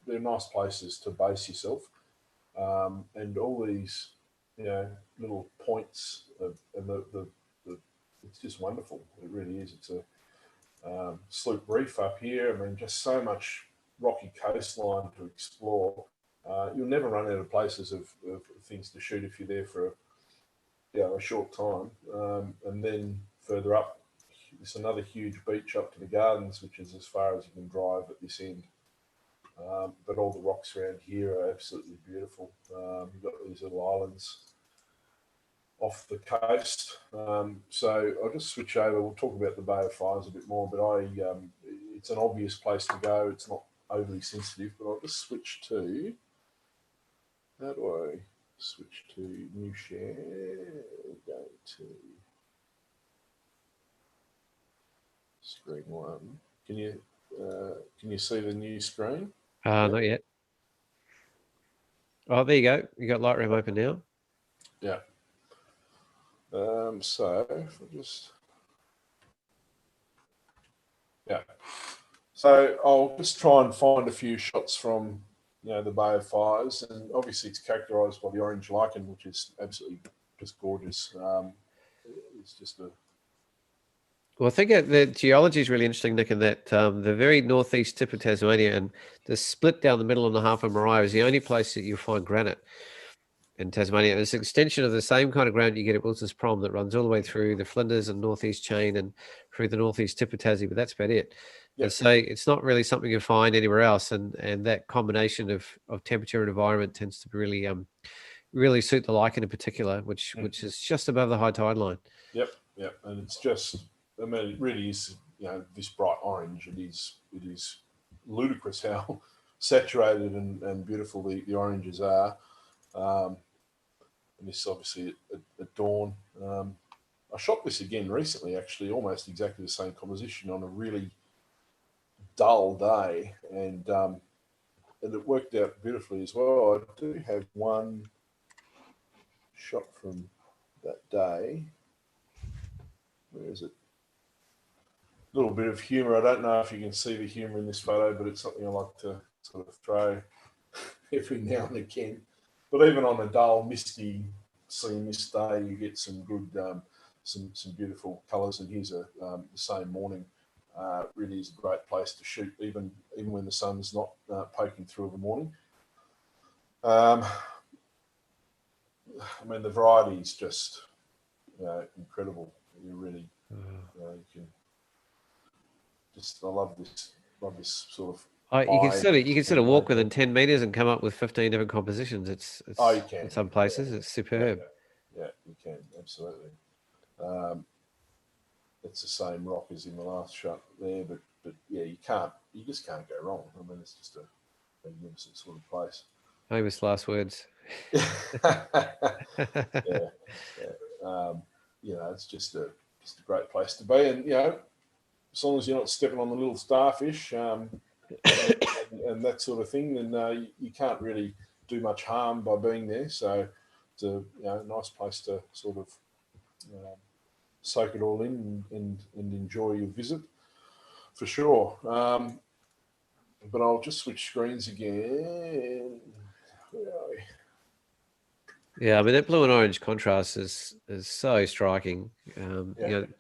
they're nice places to base yourself. And all these, little points, and it's just wonderful. It really is. It's a sloop reef up here. I mean, just so much rocky coastline to explore. You'll never run out of places of things to shoot if you're there for a short time. And then further up, there's another huge beach up to the gardens, which is as far as you can drive at this end. But all the rocks around here are absolutely beautiful. You've got these little islands off the coast. So I'll just switch over. We'll talk about the Bay of Fires a bit more, but it's an obvious place to go. It's not overly sensitive, but I'll just switch to, how do I switch to new share? Go to screen one. Can you see the new screen? Not yet. Oh, there you go. You got Lightroom open now. Yeah. So if I just Yeah. So I'll just try and find a few shots from, the Bay of Fires, and obviously it's characterised by the orange lichen, which is absolutely just gorgeous. It's just a Well, I think the geology is really interesting, Nick, in that the very northeast tip of Tasmania and the split down the middle on the Half of Maria is the only place that you'll find granite in Tasmania. And it's an extension of the same kind of ground you get at Wilson's Prom that runs all the way through the Flinders and northeast chain and through the northeast tip of Tassie, but that's about it. Yep. And so it's not really something you find anywhere else. And that combination of temperature and environment tends to really really suit the lichen in particular, which is just above the high tide line. Yep. And it's just, I mean, it really is, this bright orange. It is ludicrous how saturated and beautiful the oranges are. And this is obviously at dawn. I shot this again recently, actually, almost exactly the same composition on a really dull day, and it worked out beautifully as well. I do have one shot from that day. Where is it? A little bit of humour. I don't know if you can see the humour in this photo, but it's something I like to sort of throw every now and again. But even on a dull, misty, mist day, you get some good, some beautiful colours. And here's the same morning. Really is a great place to shoot, even when the sun's not poking through in the morning. I mean, the variety is just incredible. You really, you can just. I love this sort of. You can sort of walk within 10 meters and come up with 15 different compositions. It's you can. In some places it's superb. Yeah, you can absolutely. It's the same rock as in the last shot there, but yeah, you just can't go wrong. I mean, it's just a magnificent sort of place. Famous last words. Yeah. It's just a great place to be, and as long as you're not stepping on the little starfish and that sort of thing, then you can't really do much harm by being there. So it's a nice place to sort of soak it all in and enjoy your visit for sure. But I'll just switch screens again. Where are we? Yeah, I mean that blue and orange contrast is so striking. I mean,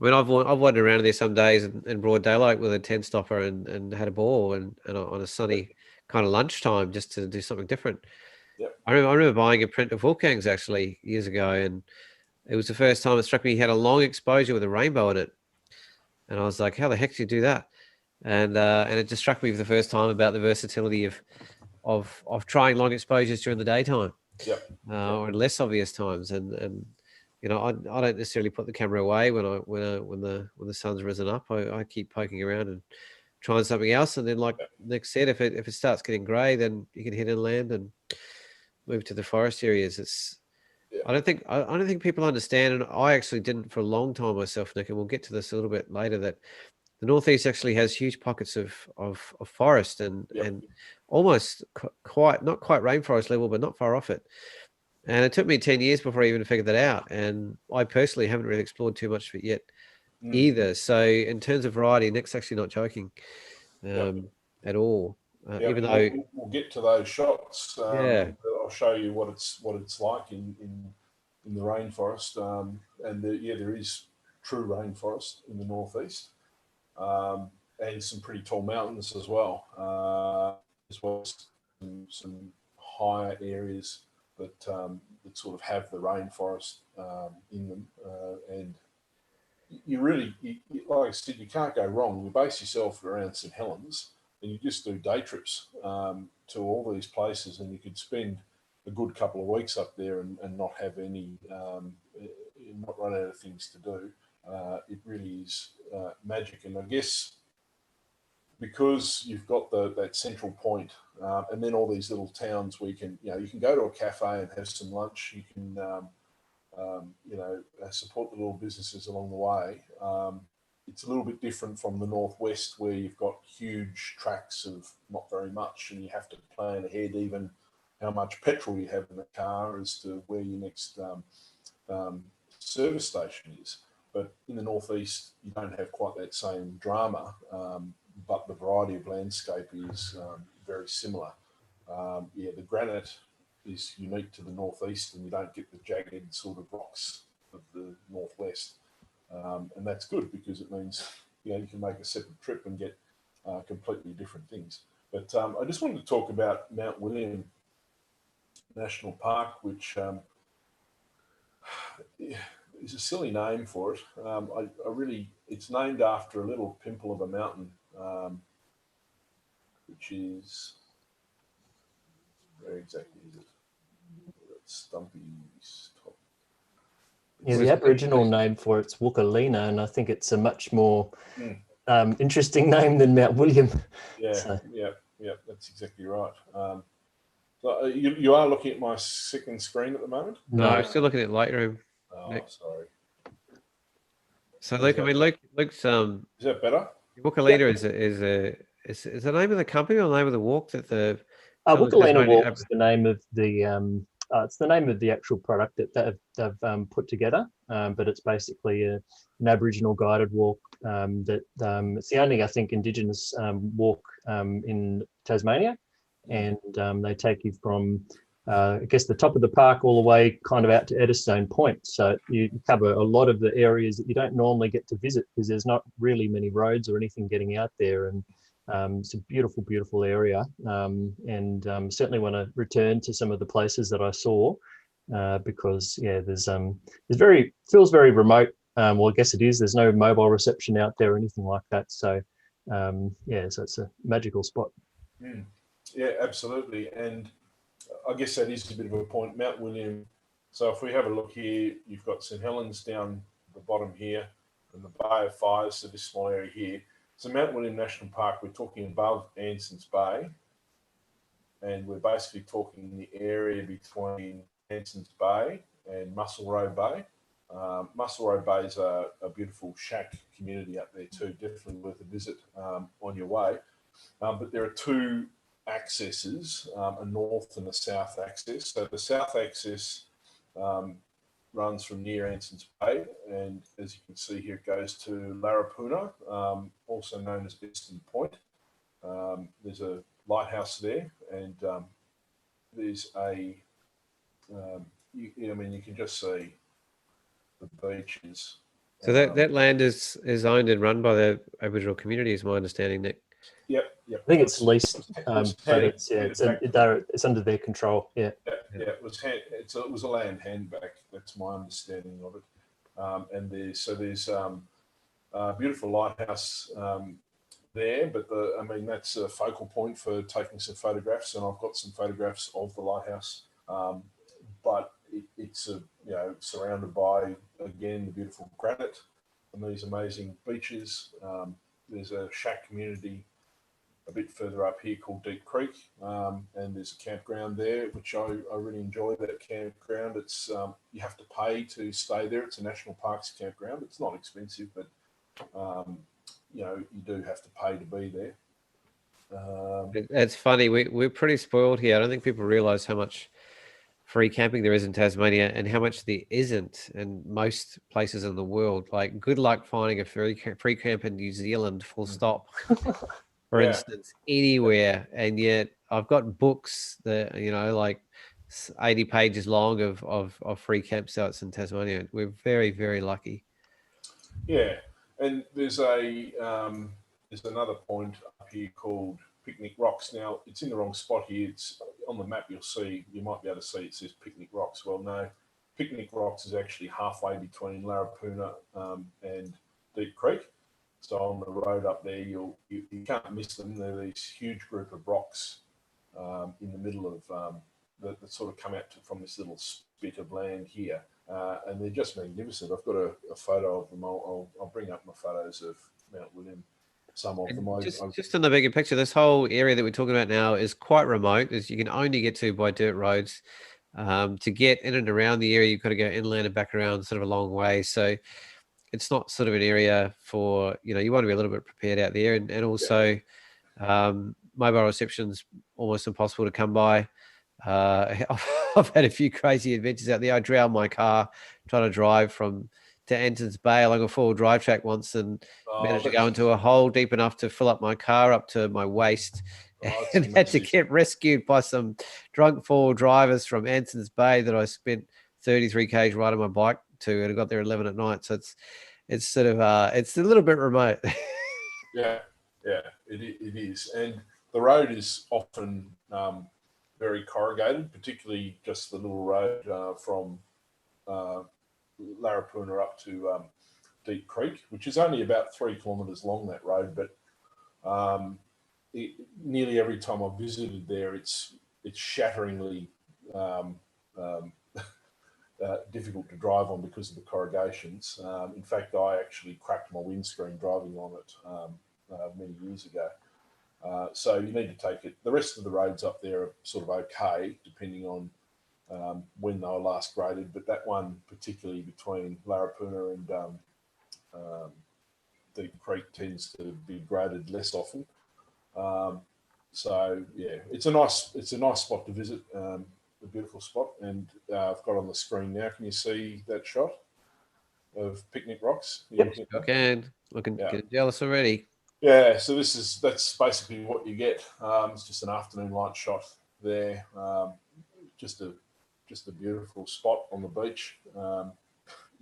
I've wandered around there some days in broad daylight with a 10 stopper and had a ball and on a sunny kind of lunchtime just to do something different. Yep. I remember buying a print of Wolfgang's actually years ago, and it was the first time it struck me he had a long exposure with a rainbow in it, and I was like, how the heck do you do that? And it just struck me for the first time about the versatility of trying long exposures during the daytime. Yep. Or in less obvious times, and I don't necessarily put the camera away when the sun's risen up. I keep poking around and trying something else, and then like Nick said, if it starts getting grey, then you can head inland and move to the forest areas. I don't think people understand, and I actually didn't for a long time myself, Nick, and we'll get to this a little bit later, that the Northeast actually has huge pockets of forest and almost not quite rainforest level, but not far off it. And it took me 10 years before I even figured that out. And I personally haven't really explored too much of it yet either. So in terms of variety, Nick's actually not joking at all. Even though we'll get to those shots. I'll show you what it's like in the rainforest. There is true rainforest in the Northeast. And some pretty tall mountains as well as some higher areas that sort of have the rainforest in them. And you really, like I said, you can't go wrong. You base yourself around St Helens and you just do day trips to all these places, and you could spend a good couple of weeks up there and not have any, not run out of things to do. It really is magic. And I guess because you've got that central point, and then all these little towns where you can go to a cafe and have some lunch. You can support the little businesses along the way. It's a little bit different from the Northwest, where you've got huge tracts of not very much, and you have to plan ahead even how much petrol you have in the car as to where your next service station is. But in the northeast, you don't have quite that same drama, but the variety of landscape is very similar. Yeah, the granite is unique to the northeast, and you don't get the jagged sort of rocks of the northwest, and that's good because it means you can make a separate trip and get completely different things. But I just wanted to talk about Mount William National Park, which is a silly name for it. It's named after a little pimple of a mountain, which is, where exactly is it? Stumpy's top. Yeah, the Aboriginal name for it's Wukalina, and I think it's a much more interesting name than Mount William. Yeah, so. yeah, that's exactly right. So you are looking at my second screen at the moment? No, I'm still looking at Lightroom. Oh, sorry. So Luke, I mean, Luke's is that better? Wukalina is the name of the company or the name of the walk that the Wukalina Walk is the name of the it's the name of the actual product that they've put together, but it's basically an Aboriginal guided walk that it's the only, I think, Indigenous walk in Tasmania, and they take you from I guess the top of the park all the way kind of out to Eddystone Point. So you cover a lot of the areas that you don't normally get to visit because there's not really many roads or anything getting out there, and it's a beautiful, beautiful area, and certainly want to return to some of the places that I saw because there's feels very remote. Well, I guess it is. There's no mobile reception out there or anything like that. So so it's a magical spot. Yeah, absolutely. And I guess that is a bit of a point. Mount William. So if we have a look here, you've got St Helens down the bottom here, and the Bay of Fires. So this small area here. So Mount William National Park, we're talking above Anson's Bay, and we're basically talking the area between Anson's Bay and Muscle Road Bay. Muscle Road Bay is a beautiful shack community up there too, definitely worth a visit on your way. But there are two accesses, a north and a south access. So the south access runs from near Anson's Bay, and as you can see here, it goes to Larapuna, also known as Eastern Point. There's a lighthouse there, and there's a, you can just see the beaches. So that land is owned and run by the Aboriginal community, is my understanding, Nick. Yep. I think it's leased, but it's under their control. Yeah. It was a land handback. That's my understanding of it. And there's a beautiful lighthouse there, but that's a focal point for taking some photographs, and I've got some photographs of the lighthouse. But it's surrounded by, again, the beautiful granite and these amazing beaches. There's a shack community a bit further up here called Deep Creek, and there's a campground there, which I really enjoy. That campground, it's you have to pay to stay there. It's a national parks campground. It's not expensive, but you do have to pay to be there. It's funny, we're pretty spoiled here. I don't think people realise how much free camping there is in Tasmania and how much there isn't in most places in the world. Like, good luck finding a free camp in New Zealand, full stop. For instance, anywhere. And yet I've got books that, like 80 pages long of free campsites in Tasmania. We're very, very lucky. Yeah. And there's another point up here called Picnic Rocks. Now, it's in the wrong spot here. It's on the map. You might be able to see it says Picnic Rocks. Well, no, Picnic Rocks is actually halfway between Larapuna and Deep Creek. So on the road up there, you can't miss them. They're these huge group of rocks in the middle of that sort of come out from this little spit of land here, and they're just magnificent. I've got a photo of them. I'll bring up my photos of Mount William. Some of them. Just in the bigger picture, this whole area that we're talking about now is quite remote, as you can only get to by dirt roads. To get in and around the area, you've got to go inland and back around sort of a long way. So it's not sort of an area for, you want to be a little bit prepared out there. And also mobile reception's almost impossible to come by. I've had a few crazy adventures out there. I drowned my car trying to drive from to Ensigns Bay along a 4-wheel drive track once and managed to go into a hole deep enough to fill up my car up to my waist, and had to get rescued by some drunk 4-wheel drivers from Ensigns Bay that I spent 33 k's riding my bike to, and I got there at 11 at night. So it's sort of it's a little bit remote. Yeah, it is, and the road is often very corrugated, particularly just the little road from Larapuna up to Deep Creek, which is only about 3 kilometres long, that road, but nearly every time I've visited there, it's shatteringly difficult to drive on because of the corrugations. In fact, I actually cracked my windscreen driving on it many years ago. So you need to take it. The rest of the roads up there are sort of okay, depending on when they were last graded. But that one, particularly between Larapuna and Deep Creek, tends to be graded less often. So yeah, it's a nice spot to visit. A beautiful spot, and I've got on the screen now. Can you see that shot of Picnic Rocks? Yep, I can. Looking getting jealous already. Yeah, so that's basically what you get. It's just an afternoon light shot there. Just a beautiful spot on the beach.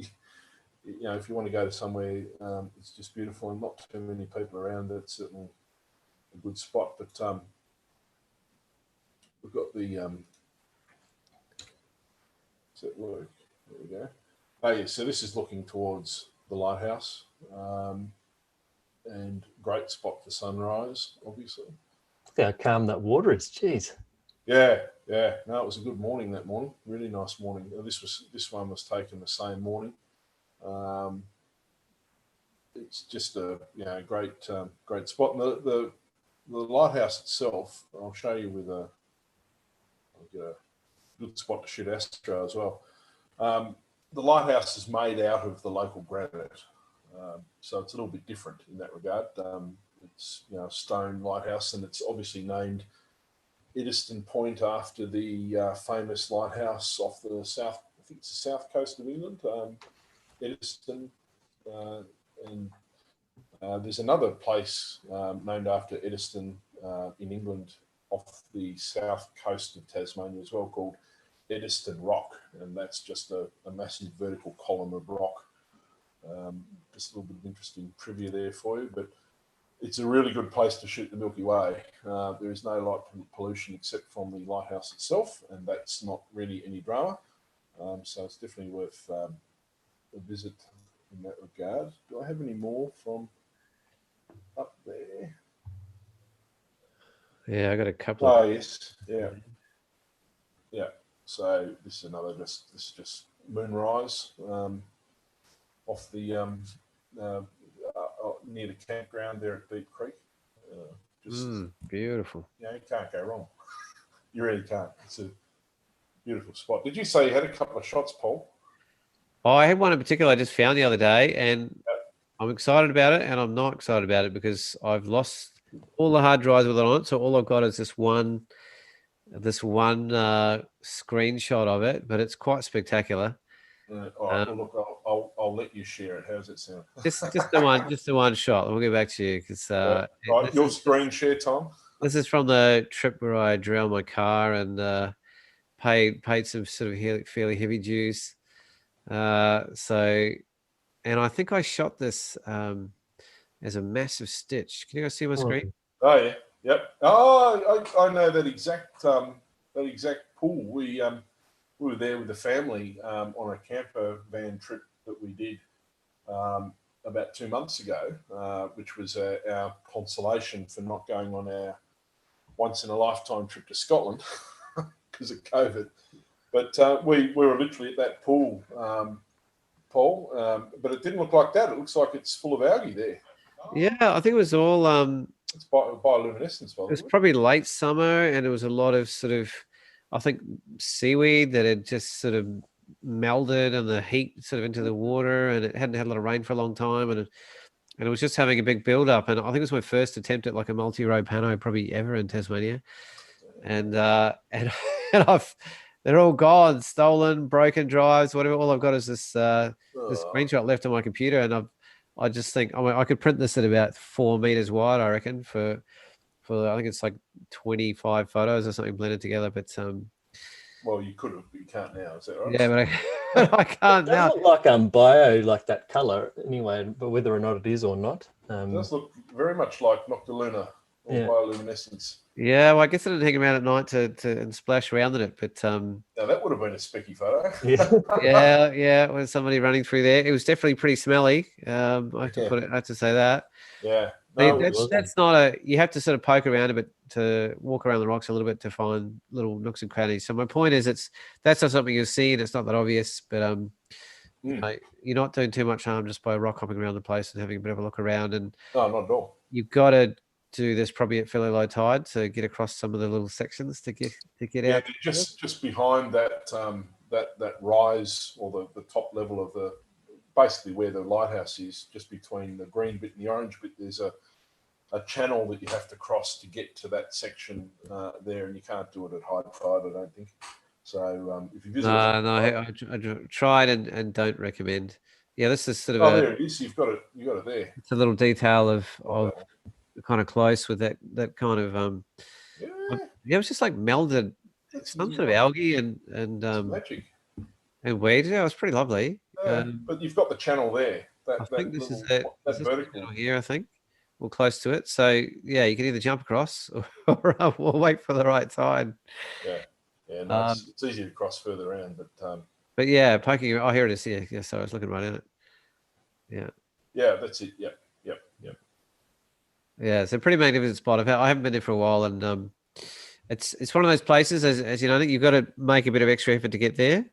You know, if you want to go to somewhere, it's just beautiful and not too many people around. It's certainly a good spot. But we've got the does it work? There we go. Oh yeah, so this is looking towards the lighthouse, and great spot for sunrise, obviously. Look how calm that water is. Jeez. Yeah. No, it was a good morning that morning. Really nice morning. This one was taken the same morning. It's just a great spot. And the lighthouse itself, I'll show you with I'll get a good spot to shoot astro as well. The lighthouse is made out of the local granite, so it's a little bit different in that regard. It's a stone lighthouse, and it's obviously named Eddystone Point after the famous lighthouse off the south. I think it's the south coast of England, Eddystone, and there's another place named after Eddystone in England off the south coast of Tasmania as well, called Eddystone Rock, and that's just a massive vertical column of rock. Just a little bit of interesting trivia there for you, but it's a really good place to shoot the Milky Way. There is no light pollution except from the lighthouse itself, and that's not really any drama. So it's definitely worth a visit in that regard. Do I have any more from up there? Yeah, I got a couple. Oh yes, yeah. So this is another just moonrise off the near the campground there at Deep Creek. Beautiful. You can't go wrong. You really can't. It's a beautiful spot. Did you say you had a couple of shots, Paul? Oh, I had one in particular I just found the other day, and I'm excited about it, and I'm not excited about it because I've lost all the hard drives with it on it. So all I've got is this one screenshot of it, but it's quite spectacular. All right, well, look, I'll let you share it. How does it sound? Just the one shot. We'll get back to you because right, your screen share time. This is from the trip where I drilled my car and paid some sort of fairly heavy dues. And I think I shot this as a massive stitch. Can you guys see my screen? Oh yeah, yep. Oh, I know that exact pool. We were there with the family on a camper van trip that we did about 2 months ago, which was our consolation for not going on our once-in-a-lifetime trip to Scotland because of COVID. But we were literally at that pool, Paul, but it didn't look like that. It looks like it's full of algae there. Yeah, I think it was all... it's bioluminescence, by the way. It was probably late summer, and it was a lot of sort of, I think, seaweed that had just sort of melded and the heat sort of into the water, and it hadn't had a lot of rain for a long time, and it was just having a big build-up. And I think it was my first attempt at like a multi-row pano probably ever in Tasmania. And they're all gone, stolen, broken drives, whatever. All I've got is this screenshot left on my computer, and I just think I could print this at about 4 meters wide, I reckon, for I think it's like 25 photos or something blended together. But well, you could have, but you can't now. Is that right? yeah, but I can't It now. does look like bio, like that color anyway, but whether or not it is or not. It does look very much like Noctiluna or bioluminescence. Yeah, well, I guess I didn't hang around at night and splash around in it, but now that would have been a specky photo. yeah, with somebody running through there, it was definitely pretty smelly. I have to say that. Yeah, that's not you have to sort of poke around a bit to walk around the rocks a little bit to find little nooks and crannies. So my point is, that's not something you'll see, and it's not that obvious, but you know, you're not doing too much harm just by rock hopping around the place and having a bit of a look around. And no, not at all. You've got to do this probably at fairly low tide to get across some of the little sections to get out. Just behind that that rise, or the top level of the, basically where the lighthouse is, just between the green bit and the orange bit, there's a channel that you have to cross to get to that section there, and you can't do it at high tide, I don't think. So if you visit, I tried and don't recommend. Yeah, this is sort of there it is. You've got it there. It's a little detail of kind of close with that kind of it was just like melded some sort of algae and magic and weed. Yeah, it was pretty lovely. But you've got the channel there. I think this is that vertical here, I think, or close to it. So yeah, you can either jump across or wait for the right tide. Yeah, no, it's easy to cross further around, but yeah, poking. Oh, here it is. Yeah. So I was looking right at it. Yeah, that's it. Yep. Yeah, it's a pretty magnificent spot. I haven't been there for a while, and it's one of those places, as you know, you've got to make a bit of extra effort to get there,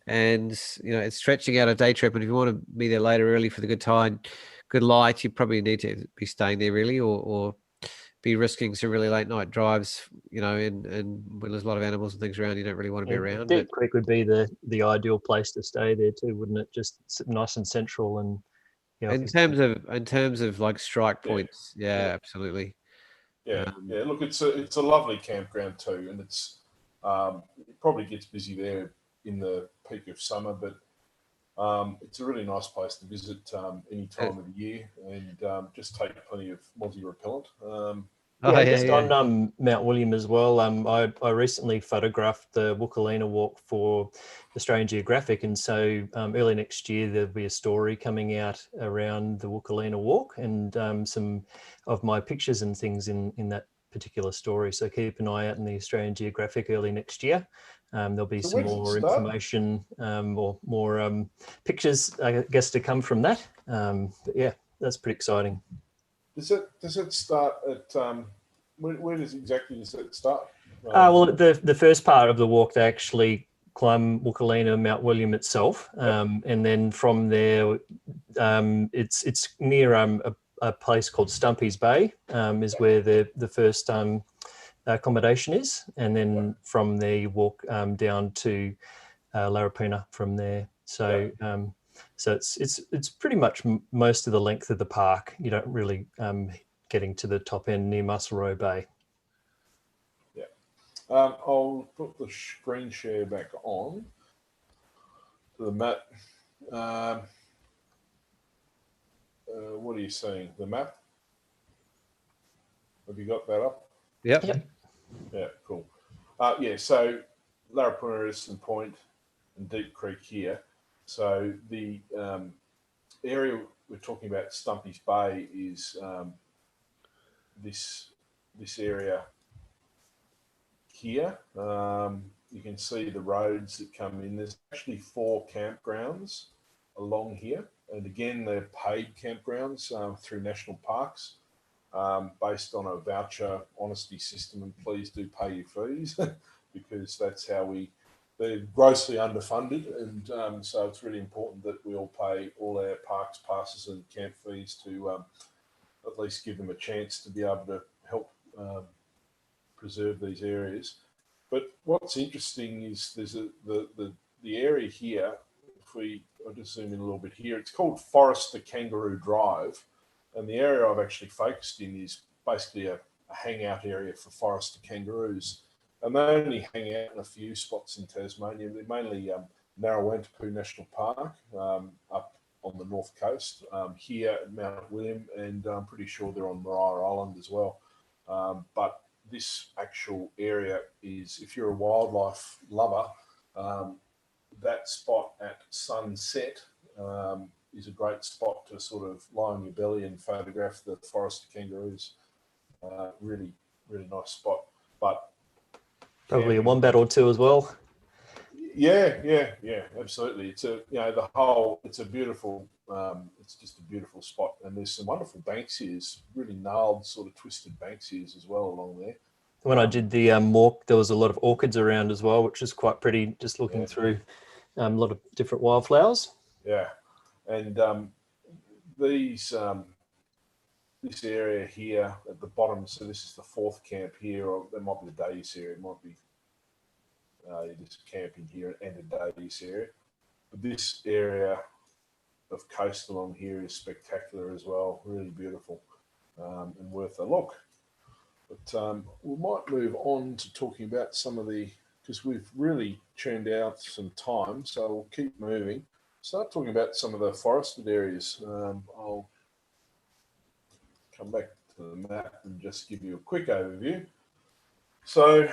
and it's stretching out a day trip. And if you want to be there later early for the good tide, good light, you probably need to be staying there really, or be risking some really late night drives. And when there's a lot of animals and things around, you don't really want to be around. Deep Creek would be the ideal place to stay there too, wouldn't it? Just nice and central and. In terms of like strike points, absolutely. Look, it's a lovely campground too, and it probably gets busy there in the peak of summer, but it's a really nice place to visit any time of the year, and just take plenty of mozzie repellent. On Mount William as well. I recently photographed the Wukalina walk for Australian Geographic, and so early next year there'll be a story coming out around the Wukalina walk, and some of my pictures and things in that particular story. So keep an eye out in the Australian Geographic early next year. There'll be some more information or more pictures, I guess, to come from that. But yeah, that's pretty exciting. Does it start at where does it start? Well, the first part of the walk, they actually climb Wukalina, Mount William itself, and then from there, it's near a place called Stumpy's Bay, is where the first accommodation is, and then from there you walk down to Larapuna from there. So. So it's pretty much most of the length of the park. You don't really getting to the top end near Muscle Row Bay. Yeah, I'll put the screen share back on to the map. What are you seeing? The map? Have you got that up? Yep. Yeah, cool. So Larapuna, Eastern Point, and Deep Creek here. So the area we're talking about, Stumpy's Bay, is this area here. You can see the roads that come in. There's actually 4 campgrounds along here, and again they're paid campgrounds through national parks, based on a voucher honesty system. And please do pay your fees because that's how they're grossly underfunded, and so it's really important that we all pay all our parks passes and camp fees to at least give them a chance to be able to help preserve these areas. But what's interesting is there's the area here. I'll just zoom in a little bit here. It's called Forest to Kangaroo Drive, and the area I've actually focused in is basically a hangout area for forest to kangaroos. and they only hang out in a few spots in Tasmania. They're mainly Narrawantapoo National Park up on the north coast, here at Mount William, and I'm pretty sure they're on Maria Island as well. But this actual area is, if you're a wildlife lover, that spot at sunset is a great spot to sort of lie on your belly and photograph the forest kangaroos. Really, really nice spot. But probably a wombat or two as well. Yeah, absolutely. It's a, it's a beautiful, it's just a beautiful spot, and there's some wonderful banksias, really gnarled, sort of twisted banksias as well along there. When I did the walk, there was a lot of orchids around as well, which is quite pretty. Just looking through a lot of different wildflowers. Yeah, and this area here at the bottom. So this is the fourth camp here, or there might be the Days area. It might be. There's camping here and a Days area. But this area of coast along here is spectacular as well, really beautiful and worth a look. But we might move on to talking about some of the, because we've really churned out some time, so we'll keep moving. Start talking about some of the forested areas. I'll come back to the map and just give you a quick overview. So,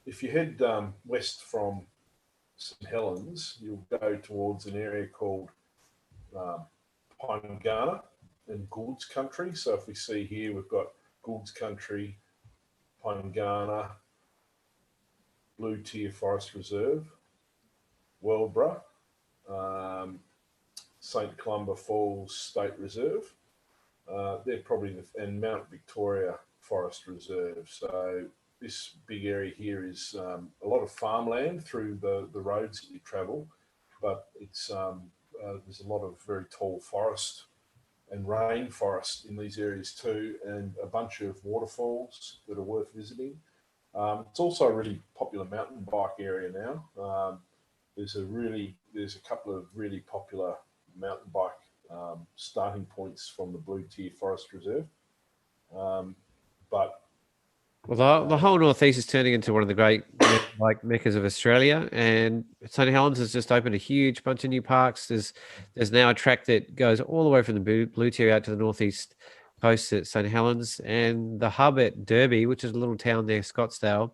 if you head west from St Helens, you'll go towards an area called Pinegana and Goulds Country. So if we see here, we've got Goulds Country, Pinegana, Blue Tier Forest Reserve, Wellborough, St Columba Falls State Reserve. They're probably and Mount Victoria Forest Reserve. So this big area here is a lot of farmland through the roads that you travel, but it's there's a lot of very tall forest and rainforest in these areas too, and a bunch of waterfalls that are worth visiting. It's also a really popular mountain bike area now. There's a couple of really popular mountain bike starting points from the Blue Tier Forest Reserve, but well, the whole Northeast is turning into one of the great like meccas of Australia, and St Helens has just opened a huge bunch of new parks. There's now a track that goes all the way from the Blue Tier out to the Northeast coast at St Helens, and the hub at Derby, which is a little town there, Scottsdale,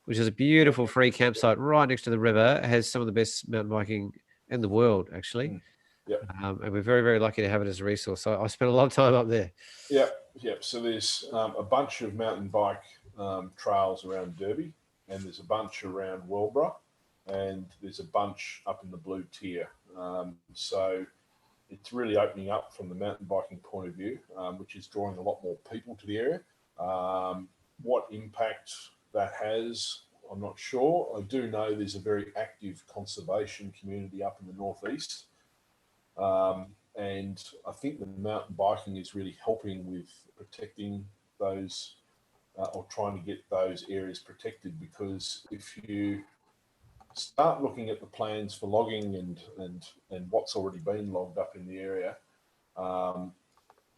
which is a beautiful free campsite right next to the river, has some of the best mountain biking in the world, actually. Yep. And we're very, very lucky to have it as a resource. So I spent a lot of time up there. Yep. So there's a bunch of mountain bike trails around Derby, and there's a bunch around Wellborough, and there's a bunch up in the Blue Tier. So it's really opening up from the mountain biking point of view, which is drawing a lot more people to the area. What impact that has, I'm not sure. I do know there's a very active conservation community up in the Northeast. And I think the mountain biking is really helping with protecting those or trying to get those areas protected, because if you start looking at the plans for logging and what's already been logged up in the area,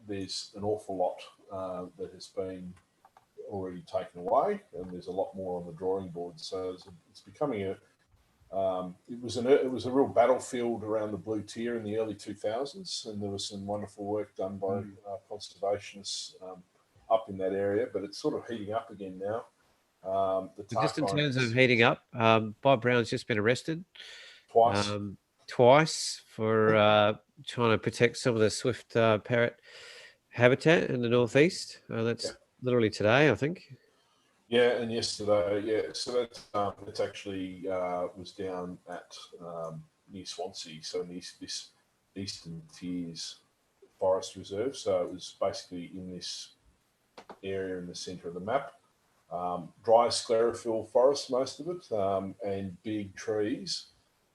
there's an awful lot that has been already taken away, and there's a lot more on the drawing board. So it's becoming it was a real battlefield around the Blue Tier in the early 2000s, and there was some wonderful work done by conservationists up in that area, but it's sort of heating up again now. Just in terms of heating up, Bob Brown's just been arrested twice for trying to protect some of the swift parrot habitat in the Northeast. That's literally today, I think. Yeah, and yesterday, so that's actually was down at near Swansea, so in this Eastern Tiers Forest Reserve. So it was basically in this area in the centre of the map. Dry sclerophyll forest, most of it, and big trees.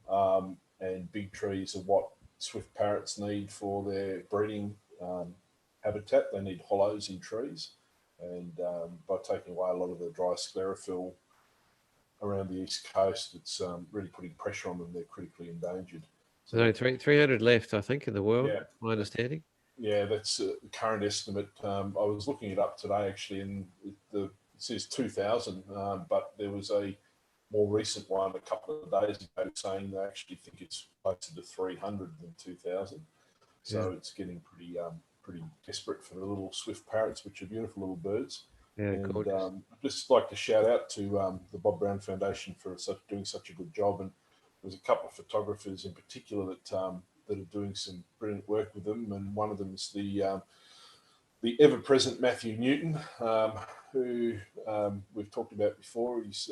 And big trees are what swift parrots need for their breeding habitat. They need hollows in trees. And by taking away a lot of the dry sclerophyll around the east coast, it's really putting pressure on them. They're critically endangered. So only 300 left, I think, in the world, my understanding. Yeah, that's the current estimate. I was looking it up today, actually, and the says 2,000, but there was a more recent one a couple of days ago saying they actually think it's closer to 300 than 2,000. So it's getting pretty desperate for the little swift parrots, which are beautiful little birds. Yeah, and I'd just like to shout out to the Bob Brown Foundation for doing such a good job. And there's a couple of photographers in particular that are doing some brilliant work with them. And one of them is the ever-present Matthew Newton, who we've talked about before. He's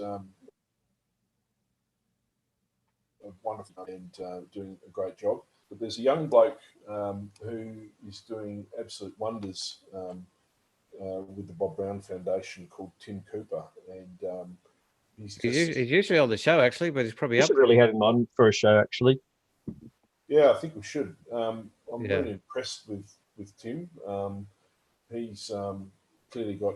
wonderful and doing a great job. But there's a young bloke who is doing absolute wonders with the Bob Brown Foundation called Tim Cooper, and he's usually on the show actually, but he's probably we should really have him on for a show actually. Yeah, I think we should. I'm really impressed with Tim. He's clearly got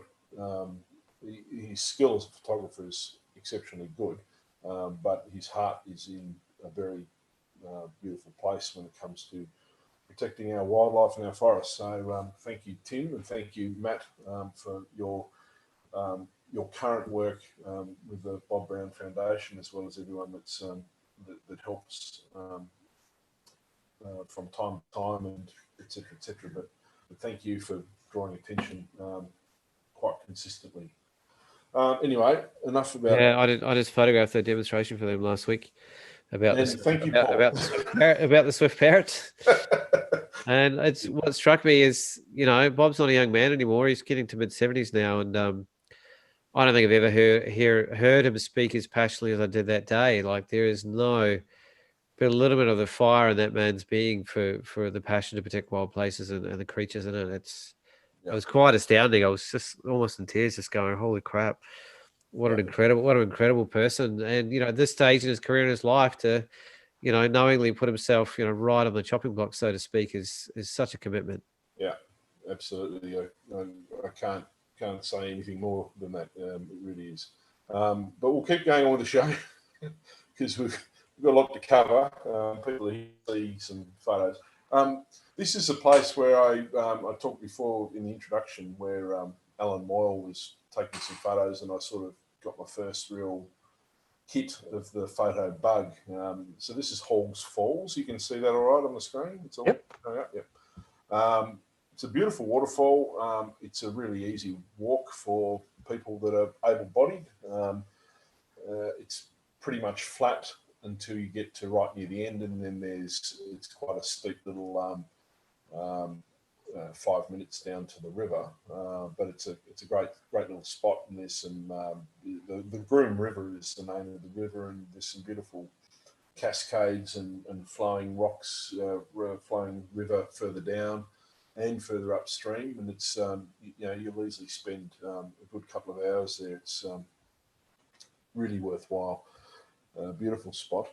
his skill as a photographer is exceptionally good, but his heart is in a very beautiful place when it comes to protecting our wildlife and our forests. So thank you, Tim, and thank you, Matt, for your current work with the Bob Brown Foundation, as well as everyone that's that helps from time to time, and et cetera, but thank you for drawing attention quite consistently. Anyway, enough about. Yeah, I just photographed the demonstration for them last week about the swift parrot. And it's what struck me is, Bob's not a young man anymore. He's getting to mid-70s now, and I don't think I've ever heard him speak as passionately as I did that day. Like, there is no belittlement of the fire in that man's being for the passion to protect wild places and the creatures in it. It was quite astounding. I was just almost in tears, just going, "Holy crap! What an incredible person!" And at this stage in his career and his life, to knowingly put himself right on the chopping block, so to speak, is such a commitment. Yeah, absolutely. I can't say anything more than that. It really is. But we'll keep going on with the show because we've got a lot to cover. People see some photos. This is a place where I talked before in the introduction, where Alan Moyle was taking some photos, and I sort of got my first real hit of the photo bug. So this is Hall's Falls. You can see that all right on the screen. It's all coming up. Yep. It's a beautiful waterfall. It's a really easy walk for people that are able-bodied. It's pretty much flat until you get to right near the end, and then it's quite a steep little 5 minutes down to the river, but it's a great little spot, and there's some the Broome River is the name of the river, and there's some beautiful cascades and flowing rocks, flowing river further down and further upstream, and it's you'll easily spend a good couple of hours there. It's really worthwhile. Beautiful spot.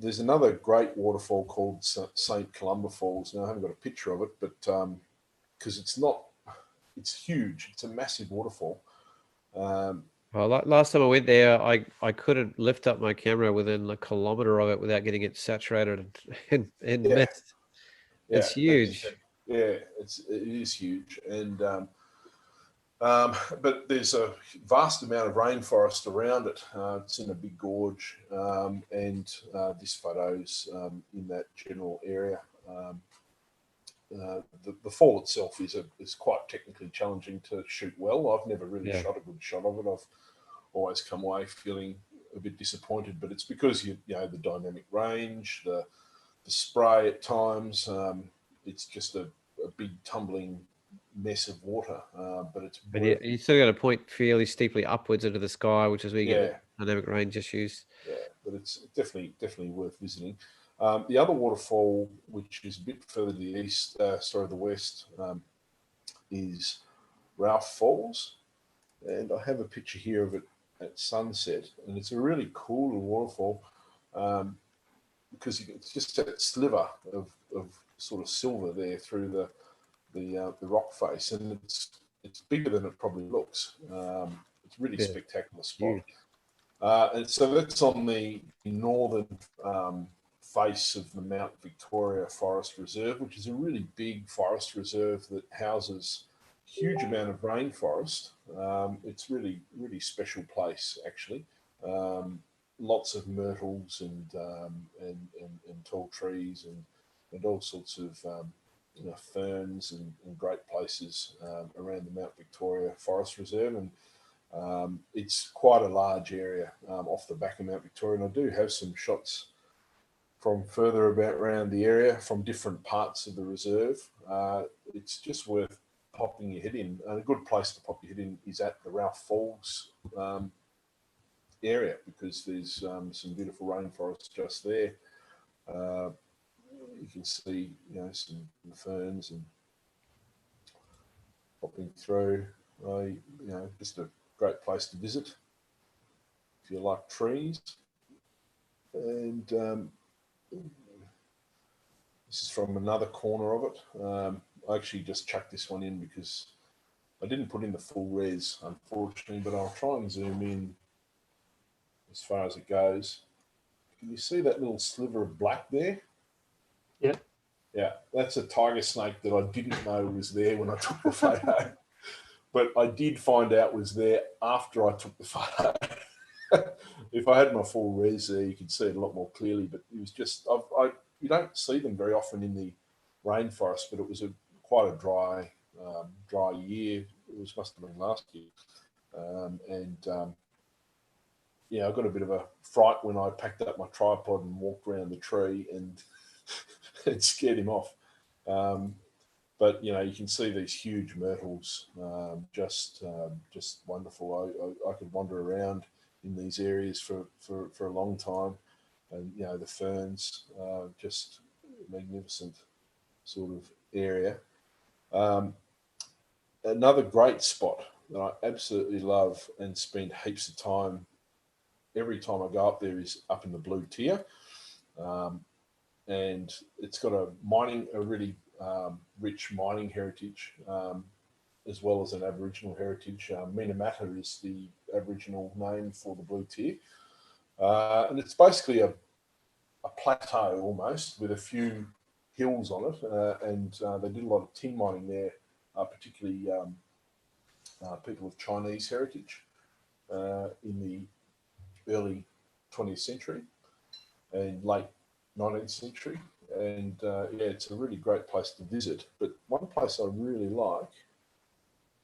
There's another great waterfall called St. Columba Falls. Now, I haven't got a picture of it, but because it's huge. It's a massive waterfall. Well, last time I went there, I couldn't lift up my camera within a kilometre of it without getting it saturated in mist. It's huge. It is huge, and but there's a vast amount of rainforest around it. It's in a big gorge, and this photo's in that general area. The fall itself is quite technically challenging to shoot well. I've never really shot a good shot of it. I've always come away feeling a bit disappointed, but it's because the dynamic range, the spray at times. It's just a big tumbling mess of water, but it's. But you still got to point fairly steeply upwards into the sky, which is where you get dynamic range issues. Yeah, but it's definitely worth visiting. The other waterfall, which is a bit further to the east, the west, is Ralph Falls, and I have a picture here of it at sunset, and it's a really cool little waterfall because it's just that sliver of sort of silver there through the rock face, and it's bigger than it probably looks. It's a really spectacular spot. And so that's on the northern face of the Mount Victoria Forest Reserve, which is a really big forest reserve that houses huge amount of rainforest. It's really, really special place, actually. Lots of myrtles and tall trees and all sorts of ferns and great places around the Mount Victoria Forest Reserve. And it's quite a large area off the back of Mount Victoria. And I do have some shots from further about around the area from different parts of the reserve. It's just worth popping your head in. And a good place to pop your head in is at the Ralph Falls area, because there's some beautiful rainforest just there. You can see, some ferns and popping through. Just a great place to visit if you like trees. And this is from another corner of it. I actually just chucked this one in because I didn't put in the full res, unfortunately, but I'll try and zoom in as far as it goes. Can you see that little sliver of black there? Yeah. Yeah, that's a tiger snake that I didn't know was there when I took the photo. But I did find out was there after I took the photo. If I had my full res there, you could see it a lot more clearly. But it was just, you don't see them very often in the rainforest, but it was quite a dry year. It must have been last year. I got a bit of a fright when I packed up my tripod and walked around the tree, and it scared him off. But you can see these huge myrtles, just wonderful. I could wander around in these areas for a long time, and the ferns, just magnificent sort of area. Another great spot that I absolutely love and spend heaps of time every time I go up there is up in the Blue Tier, and it's got a really rich mining heritage, as well as an Aboriginal heritage. Minamata is the Aboriginal name for the Blue Tier, and it's basically a plateau almost with a few hills on it, and they did a lot of tin mining there, particularly people of Chinese heritage in the early 20th century and late 19th century. And it's a really great place to visit. But one place I really like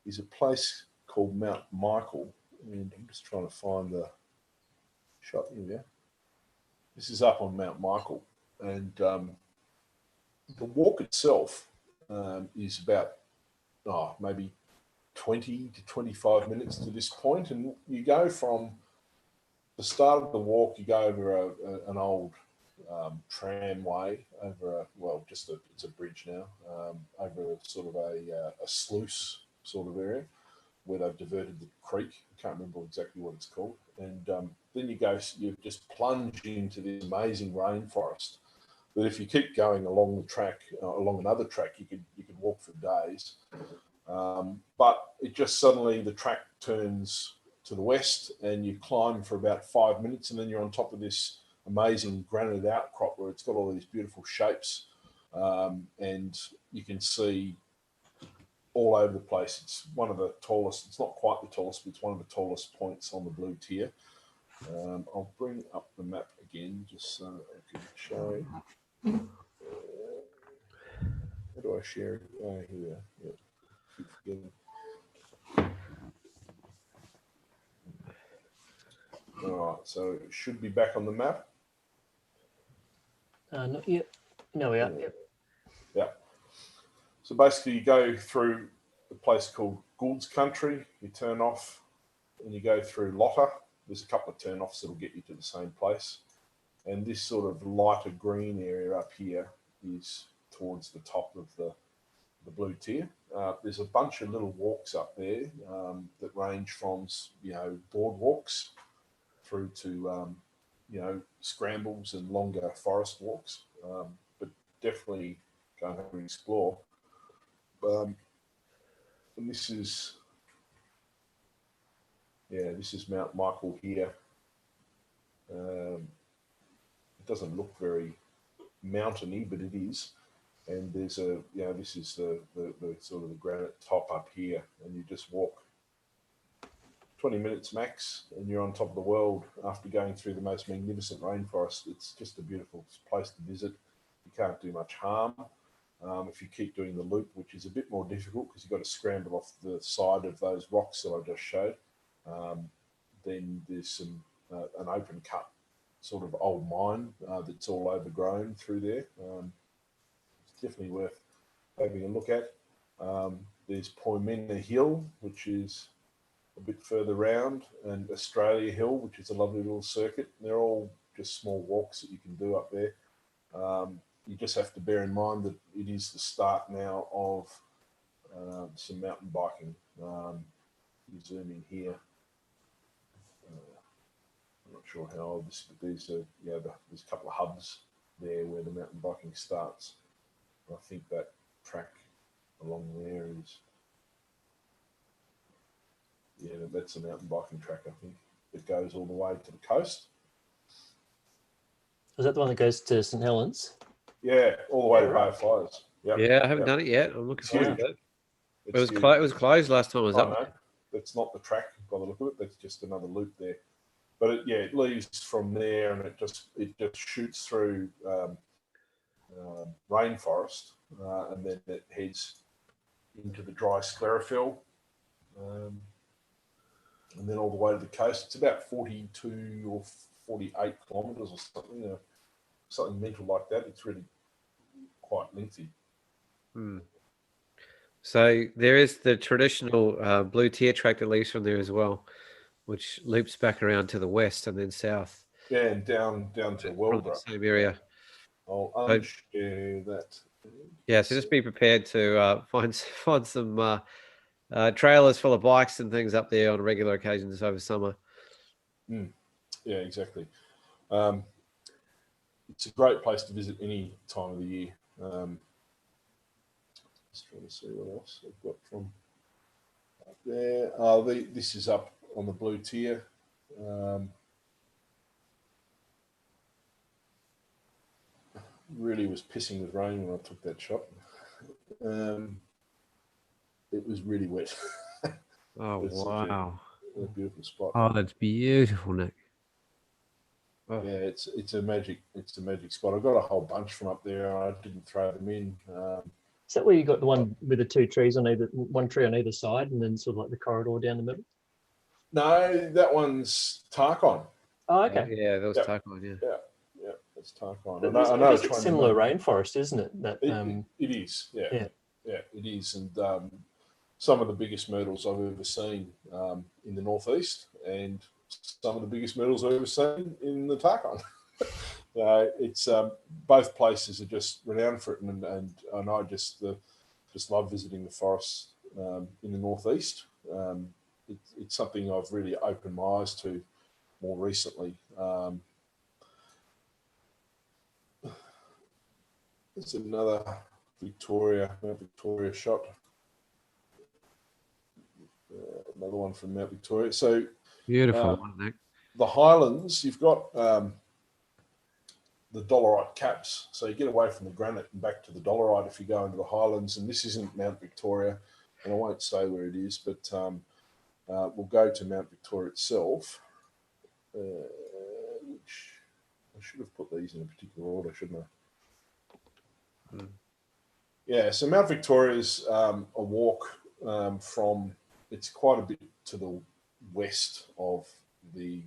is a place called Mount Michael. And I'm just trying to find the shot here. This is up on Mount Michael. And the walk itself is about maybe 20 to 25 minutes to this point. And you go from the start of the walk, you go over an old tramway over it's a bridge now, over a sort of a sluice sort of area where they've diverted the creek. I can't remember exactly what it's called. And then you just plunge into this amazing rainforest that if you keep going along the track, along another track, you could walk for days. But it just suddenly, the track turns to the west and you climb for about 5 minutes, and then you're on top of this amazing granite outcrop where it's got all these beautiful shapes, and you can see all over the place. It's one of the tallest, it's not quite the tallest, but it's one of the tallest points on the Blue Tier. I'll bring up the map again just so I can show. How do I share it? Oh, here we are. Yeah. Keep forgetting. All right, so it should be back on the map. Not yet. No, we are. Yep. Yeah. So basically, you go through a place called Gould's Country. You turn off, and you go through Lotta. There's a couple of turn-offs that'll get you to the same place. And this sort of lighter green area up here is towards the top of the Blue Tier. There's a bunch of little walks up there that range from boardwalks through to scrambles and longer forest walks, but definitely go and have an explore. And this is Mount Michael here. It doesn't look very mountainy, but it is. and there's a, this is the sort of the granite top up here, and you just walk 20 minutes max, and you're on top of the world after going through the most magnificent rainforest. It's just a beautiful place to visit. You can't do much harm if you keep doing the loop, which is a bit more difficult because you've got to scramble off the side of those rocks that I just showed. Then there's some an open cut sort of old mine that's all overgrown through there. It's definitely worth having a look at. There's Poimena Hill, which is a bit further round, and Australia Hill, which is a lovely little circuit. They're all just small walks that you can do up there. You just have to bear in mind that it is the start now of some mountain biking. You zoom in here. I'm not sure how old this, but these are, there's a couple of hubs there where the mountain biking starts. I think that track along there is, that's a mountain biking track, I think. It goes all the way to the coast. Is that the one that goes to St Helens? Yeah, all the way to Bay of Fires. Yep. Yeah, I haven't done it yet. I'm looking forward to it. It was closed last time I was up. No, that's not the track by the look of it. That's just another loop there. But it leaves from there, and it just shoots through rainforest, and then it heads into the dry sclerophyll, and then all the way to the coast. It's about 42 or 48 kilometres or something, something mental like that. It's really quite lengthy. So there is the traditional blue tier track that leaves from there as well, which loops back around to the west and then south. Yeah, and down to Wellborough. Same area. I'll unshare that. Yeah, so just be prepared to find some trailers full of bikes and things up there on regular occasions over summer. Yeah, exactly. It's a great place to visit any time of the year. Just trying to see what else I've got from up there. This is up on the blue tier. Really was pissing with rain when I took that shot. It was really wet. Oh, wow. A beautiful spot. Oh, that's beautiful, Nick. Oh. Yeah, it's a magic spot. I got a whole bunch from up there. I didn't throw them in. Is that where you got the one with the two trees on one tree on either side, and then sort of like the corridor down the middle? No, that one's Tarkon. Oh, okay. Yeah, that was Tarkon. Yeah, that's Tarkon. I know it's similar rainforest, isn't it? It is. Yeah, it is, and some of the biggest myrtles I've ever seen in the Northeast, and some of the biggest myrtles I've ever seen in the Tarkon. It's both places are just renowned for it, and I just love visiting the forests in the Northeast. It's something I've really opened my eyes to more recently. There's another Mount Victoria shot. Another one from Mount Victoria. So beautiful one, Nick. The Highlands, you've got the dolerite caps. So you get away from the granite and back to the dolerite if you go into the Highlands. And this isn't Mount Victoria, and I won't say where it is, but we'll go to Mount Victoria itself, which I should have put these in a particular order, shouldn't I? Yeah, so Mount Victoria is a walk from, it's quite a bit to the west of the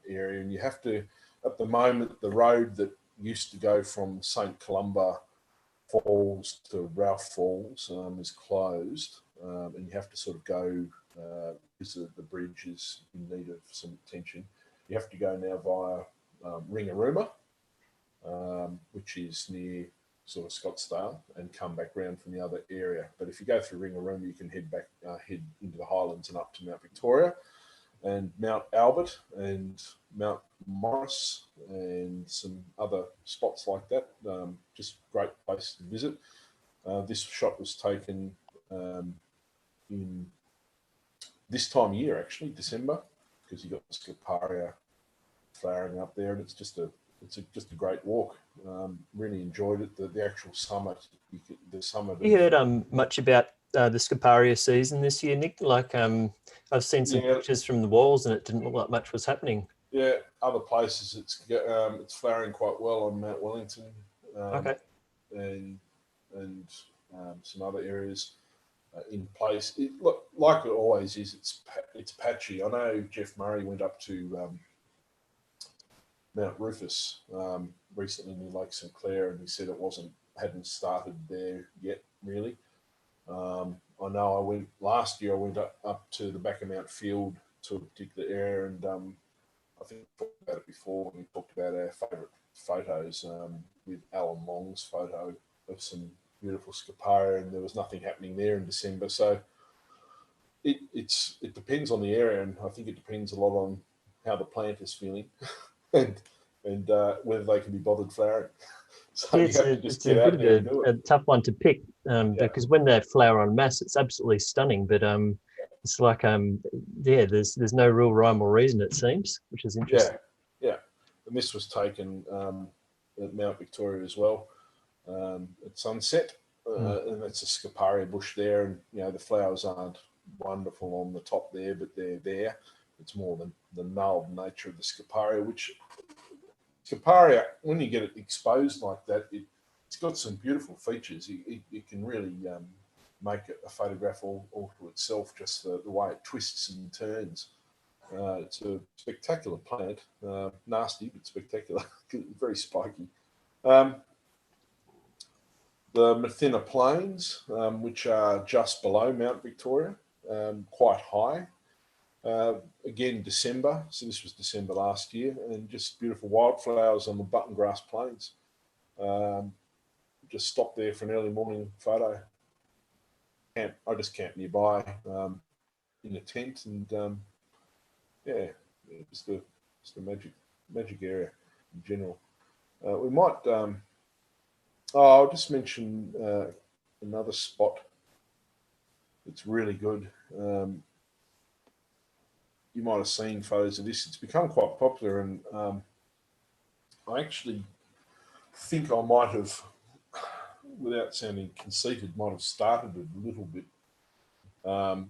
area, and you have to, at the moment, the road that used to go from St Columba Falls to Ralph Falls is closed, and you have to sort of go, because the bridge is in need of some attention, you have to go now via Ringarooma, which is near sort of Scottsdale, and come back round from the other area. But if you go through Ringarooma, you can head into the Highlands and up to Mount Victoria and Mount Albert and Mount Morris and some other spots like that. Just great place to visit. This shot was taken in this time of year, actually, December, because you got Scoparia flowering up there, and it's just a great walk. Really enjoyed it. The actual summit, the summit. You heard much about the Scoparia season this year, Nick? Like I've seen some pictures from the walls, and it didn't look like much was happening. Yeah, other places it's flowering quite well on Mount Wellington. Okay. And some other areas in place. Look, like it always is, it's patchy. I know Jeff Murray went up to Mount Rufus recently near Lake St Clair, and he said hadn't started there yet, really. I know last year I went up to the back of Mount Field to a particular area, and I think we talked about it before when we talked about our favourite photos with Alan Long's photo of some beautiful Scoparia, and there was nothing happening there in December. So it depends on the area, and I think it depends a lot on how the plant is feeling and whether they can be bothered flowering. So it's a bit of a tough one to pick because when they flower en masse, it's absolutely stunning. But it's like there's no real rhyme or reason, it seems, which is interesting. Yeah. And this was taken at Mount Victoria as well at sunset, and it's a Scoparia bush there, and the flowers aren't wonderful on the top there, but they're there. It's more the gnarled nature of the Scoparia, which Scoparia, when you get it exposed like that, it's got some beautiful features. You can really make a photograph all to itself, just the way it twists and turns. It's a spectacular plant, nasty but spectacular, very spiky. The Mathina Plains, which are just below Mount Victoria, quite high. Again, December, so this was December last year, and just beautiful wildflowers on the button grass plains. Just stopped there for an early morning photo. I just camped nearby in a tent, and just a magic area in general. We might. I'll just mention another spot that's really good. You might have seen photos of this. It's become quite popular, and I actually think I might have, without sounding conceited, might have started it a little bit. I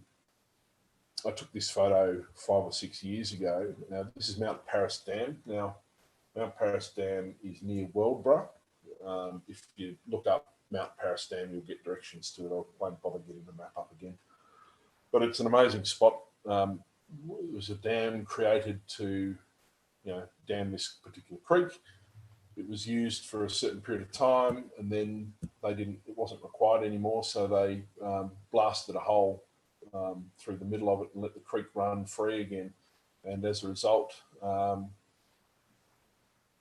took this photo 5 or 6 years ago. Now, this is Mount Paris Dam. Now, Mount Paris Dam is near Weldborough. If you look up Mount Paris Dam, you'll get directions to it. I won't bother getting the map up again. But it's an amazing spot. It was a dam created to, dam this particular creek. It was used for a certain period of time, and then it wasn't required anymore, so they blasted a hole through the middle of it and let the creek run free again. And as a result,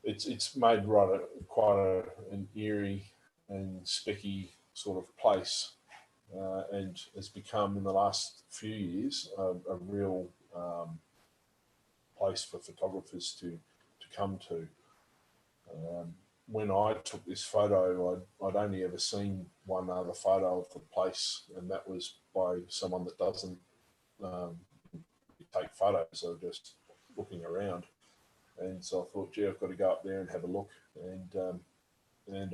it's made quite an eerie and specky sort of place, and has become in the last few years a real place for photographers to come to. When I took this photo, I'd only ever seen one other photo of the place, and that was by someone that doesn't take photos, so just looking around. And so I thought, I've got to go up there and have a look, and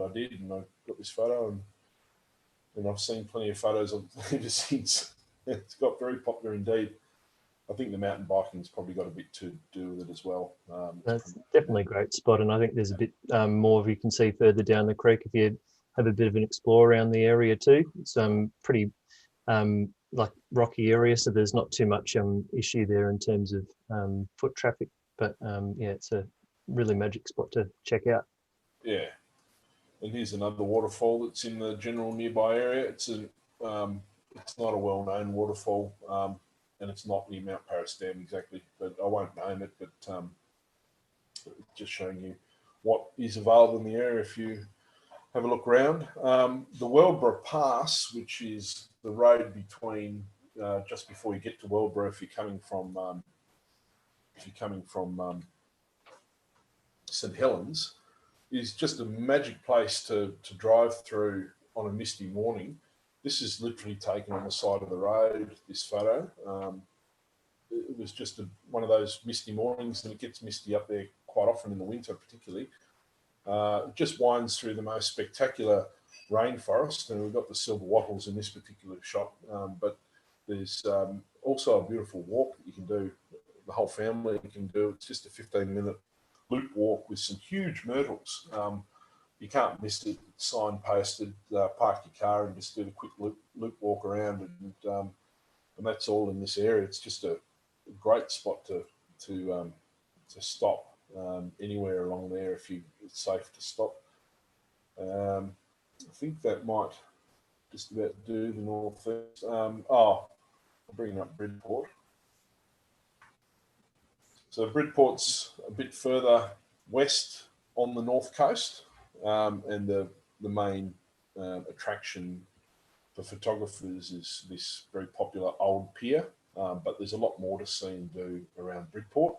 I did, and I got this photo, and I've seen plenty of photos of it ever since. It's got very popular indeed. I think the mountain biking's probably got a bit to do with it as well. That's definitely a great spot, and I think there's a bit more you can see further down the creek if you have a bit of an explore around the area too. It's pretty like rocky area, so there's not too much issue there in terms of foot traffic. But it's a really magic spot to check out. Yeah, and here's another waterfall that's in the general nearby area. It's not a well-known waterfall. And it's not near Mount Paris Dam exactly, but I won't name it, but just showing you what is available in the area if you have a look around. The Weldborough Pass, which is the road between just before you get to Weldborough, if you're coming from St Helens, is just a magic place to drive through on a misty morning. This is literally taken on the side of the road, this photo. It was just one of those misty mornings, and it gets misty up there quite often in the winter particularly. Just winds through the most spectacular rainforest, and we've got the silver wattles in this particular shot, but there's also a beautiful walk that you can do. The whole family can do. It's just a 15-minute loop walk with some huge myrtles. You can't miss it. It's signposted. Park your car and just do the quick loop walk around, and that's all in this area. It's just a great spot to stop anywhere along there if it's safe to stop. I think that might just about do the northeast. I'll bring up Bridport. So Bridport's a bit further west on the north coast, and the main attraction for photographers is this very popular old pier, but there's a lot more to see and do around Bridport.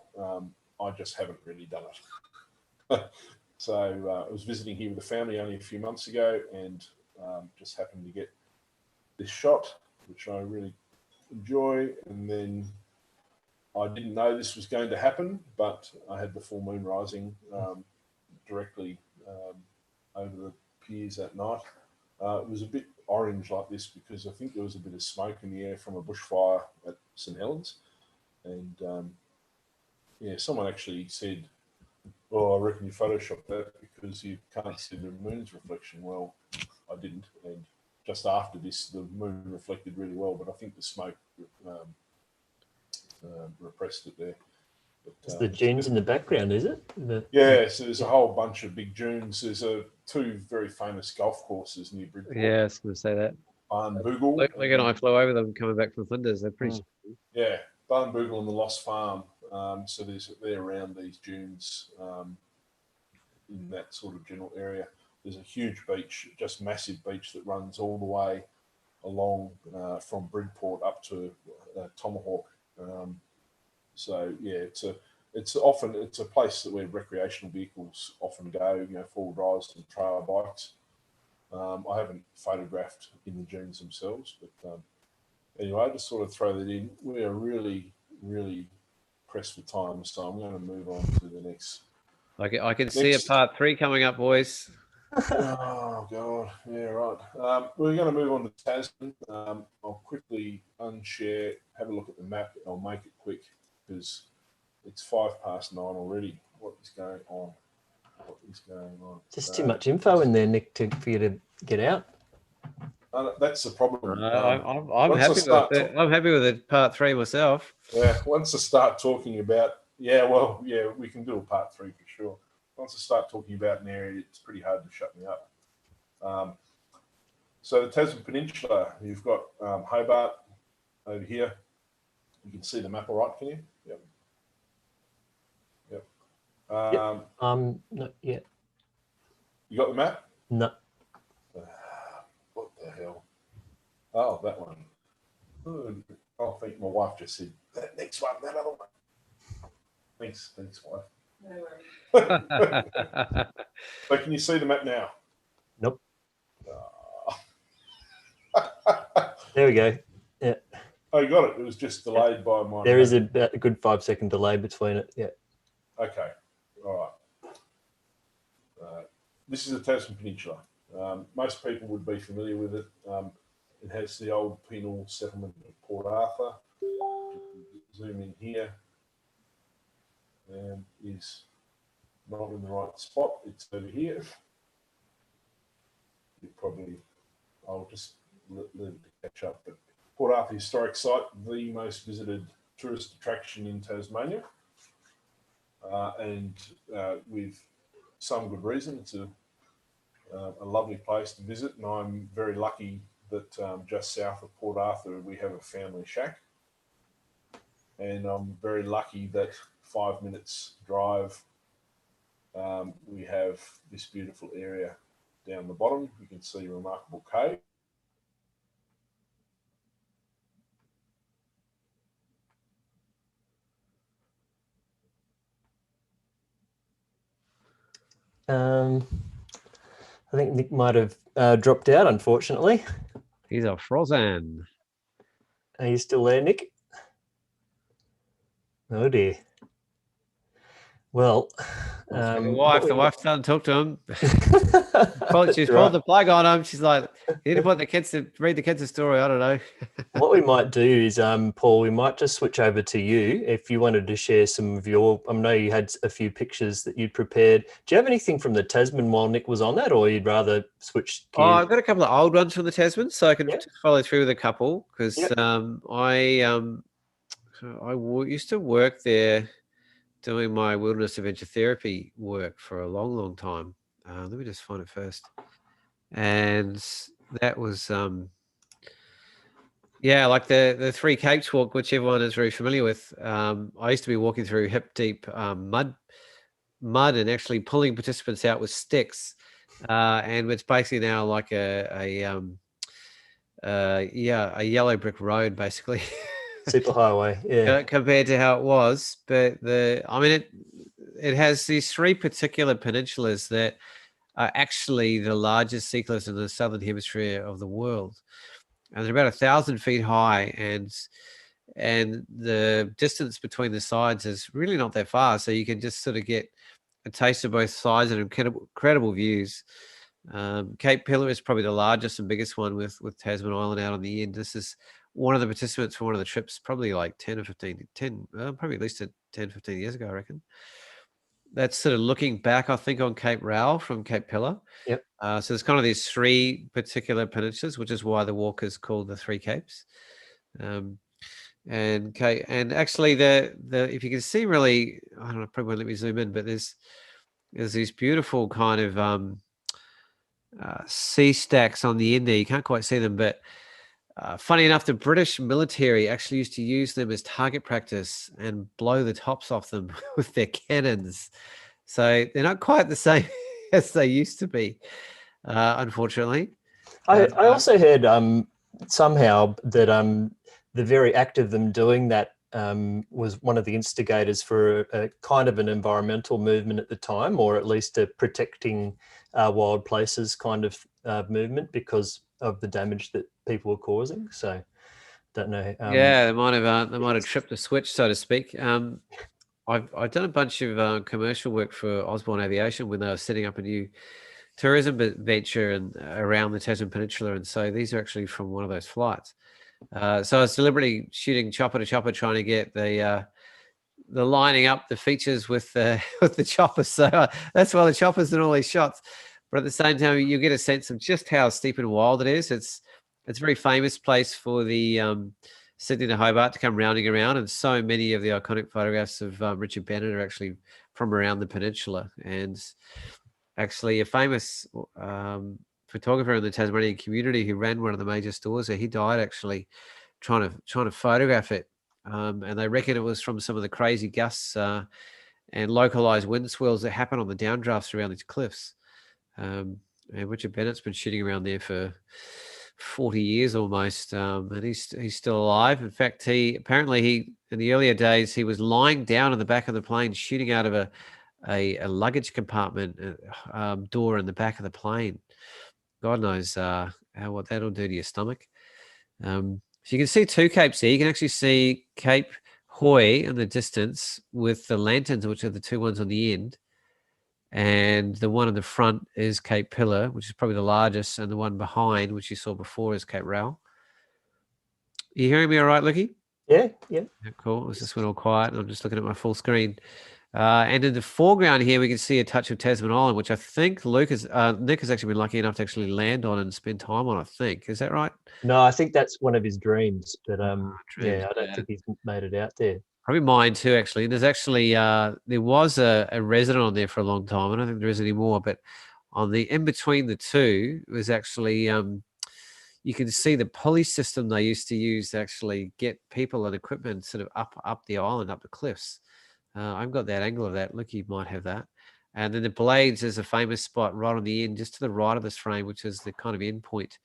I just haven't really done it. So I was visiting here with the family only a few months ago, and just happened to get this shot, which I really enjoy. And then I didn't know this was going to happen, but I had the full moon rising directly over the piers that night. It was a bit orange like this because I think there was a bit of smoke in the air from a bushfire at St Helens. And someone actually said, "Oh, I reckon you photoshopped that because you can't see the moon's reflection." Well, I didn't, and just after this, the moon reflected really well, but I think the smoke repressed it there. But, it's the dunes in the background, is it? Yeah, so there's a whole bunch of big dunes. There's two very famous golf courses near Bridport. Yeah, I was going to say that. Barnbougle. Luke and I flew over them coming back from Flinders. They're pretty. Yeah, Barnbougle and the Lost Farm. So they're around these dunes in that sort of general area. There's a huge beach, just massive beach that runs all the way along from Bridport up to Tomahawk. So yeah, it's a place where recreational vehicles often go. Four-wheel drives and trail bikes. I haven't photographed in the dunes themselves, but anyway, I just sort of throw that in. We are really, really pressed for time, so I'm going to move on to the next. I can see a part 3 coming up, boys. Oh God, yeah, right. We're going to move on to Tasman. I'll quickly unshare, have a look at the map. I'll make it quick because it's 9:05 already. What is going on? Just too much info in there, Nick, for you to get out. That's the problem. I'm happy with it. Part 3 myself. Yeah, once I start talking about, we can do a part 3 for sure. Once I start talking about an area, it's pretty hard to shut me up. So the Tasman Peninsula, you've got Hobart over here. You can see the map all right, can you? Yep. Not yet. You got the map? No. What the hell? Oh, that one. I think my wife just said, that next one, that other one. Thanks, wife. No worries. So can you see the map now? Nope. There we go. Yeah. Oh, you got it. It was just delayed by my. There is a good 5-second delay between it. Yeah. Okay. All right. This is the Tasman Peninsula. Most people would be familiar with it. It has the old penal settlement of Port Arthur. Zoom in here. And is not in the right spot. It's over here. I'll just let it catch up. But Port Arthur Historic Site, the most visited tourist attraction in Tasmania. And with some good reason. It's a lovely place to visit, and I'm very lucky that just south of Port Arthur we have a family shack, and I'm very lucky that 5 minutes drive we have this beautiful area down the bottom. You can see Remarkable Cave. I think Nick might have dropped out, unfortunately. He's a frozen. Are you still there, Nick? Oh dear. Well, the wife doesn't talk to him. She's right. pulled the plug on him. She's like, you need to put the kids to read the kids a story. I don't know. What we might do is, Paul, we might just switch over to you if you wanted to share some of your. I know you had a few pictures that you'd prepared. Do you have anything from the Tasman while Nick was on that, or you'd rather switch gears? Oh, I've got a couple of old ones from the Tasman, so I can just follow through with a couple because I used to work there doing my wilderness adventure therapy work for a long, long time. Let me just find it first. And that was, like the Three Capes walk, which everyone is very familiar with. I used to be walking through hip deep mud and actually pulling participants out with sticks. And it's basically now like a yellow brick road, basically. Super highway, yeah. Compared to how it was, but it has these three particular peninsulas that are actually the largest sea cliffs in the southern hemisphere of the world, and they're about 1,000 feet high, and the distance between the sides is really not that far, so you can just sort of get a taste of both sides and incredible views. Cape Pillar is probably the largest and biggest one with Tasman Island out on the end. This is one of the participants for one of the trips, probably like 10 or 15, probably at least 10, 15 years ago, I reckon. That's sort of looking back, I think, on Cape Rowell from Cape Pillar. Yep. So there's kind of these three particular peninsulas, which is why the walk is called the Three Capes. And actually the if you can see, really, I don't know, probably won't let me zoom in, but there's these beautiful kind of sea stacks on the end there. You can't quite see them, but funny enough, the British military actually used to use them as target practice and blow the tops off them with their cannons. So they're not quite the same as they used to be, unfortunately. I also heard somehow that the very act of them doing that was one of the instigators for a kind of an environmental movement at the time, or at least a protecting wild places kind of movement because of the damage that people were causing. So don't know. They might have tripped the switch, so to speak. I've done a bunch of commercial work for Osborne Aviation when they were setting up a new tourism venture and around the Tasman Peninsula, and so these are actually from one of those flights. So I was deliberately shooting chopper to chopper, trying to get the lining up the features with the choppers. So that's why the choppers in all these shots. But at the same time, you get a sense of just how steep and wild it is. It's a very famous place for the Sydney to Hobart to come rounding around, and so many of the iconic photographs of Richard Bennett are actually from around the peninsula. And actually, a famous photographer in the Tasmanian community who ran one of the major stores there, he died actually trying to photograph it, and they reckon it was from some of the crazy gusts and localized wind swirls that happen on the downdrafts around these cliffs. And Richard Bennett's been shooting around there for 40 years almost, and he's still alive. In fact, he in the earlier days he was lying down in the back of the plane shooting out of a luggage compartment door in the back of the plane. God knows what that'll do to your stomach. So you can see two capes there. You can actually see Cape Hoy in the distance with the lanterns, which are the two ones on the end. And the one in the front is Cape Pillar, which is probably the largest. And the one behind, which you saw before, is Cape Rowell. Are you hearing me all right, Lucky? Yeah. Cool. It was just went all quiet. And I'm just looking at my full screen. And in the foreground here, we can see a touch of Tasman Island, which I think Nick has actually been lucky enough to actually land on and spend time on, I think. Is that right? No, I think that's one of his dreams. But I don't think he's made it out there. Probably mine too, actually. There's actually, there was a resident on there for a long time. I don't think there is anymore, but on the in between the two was actually, you can see the pulley system they used to use to actually get people and equipment sort of up the island, up the cliffs. I've got that angle of that. Look, you might have that. And then the blades is a famous spot right on the end, just to the right of this frame, which is the kind of end point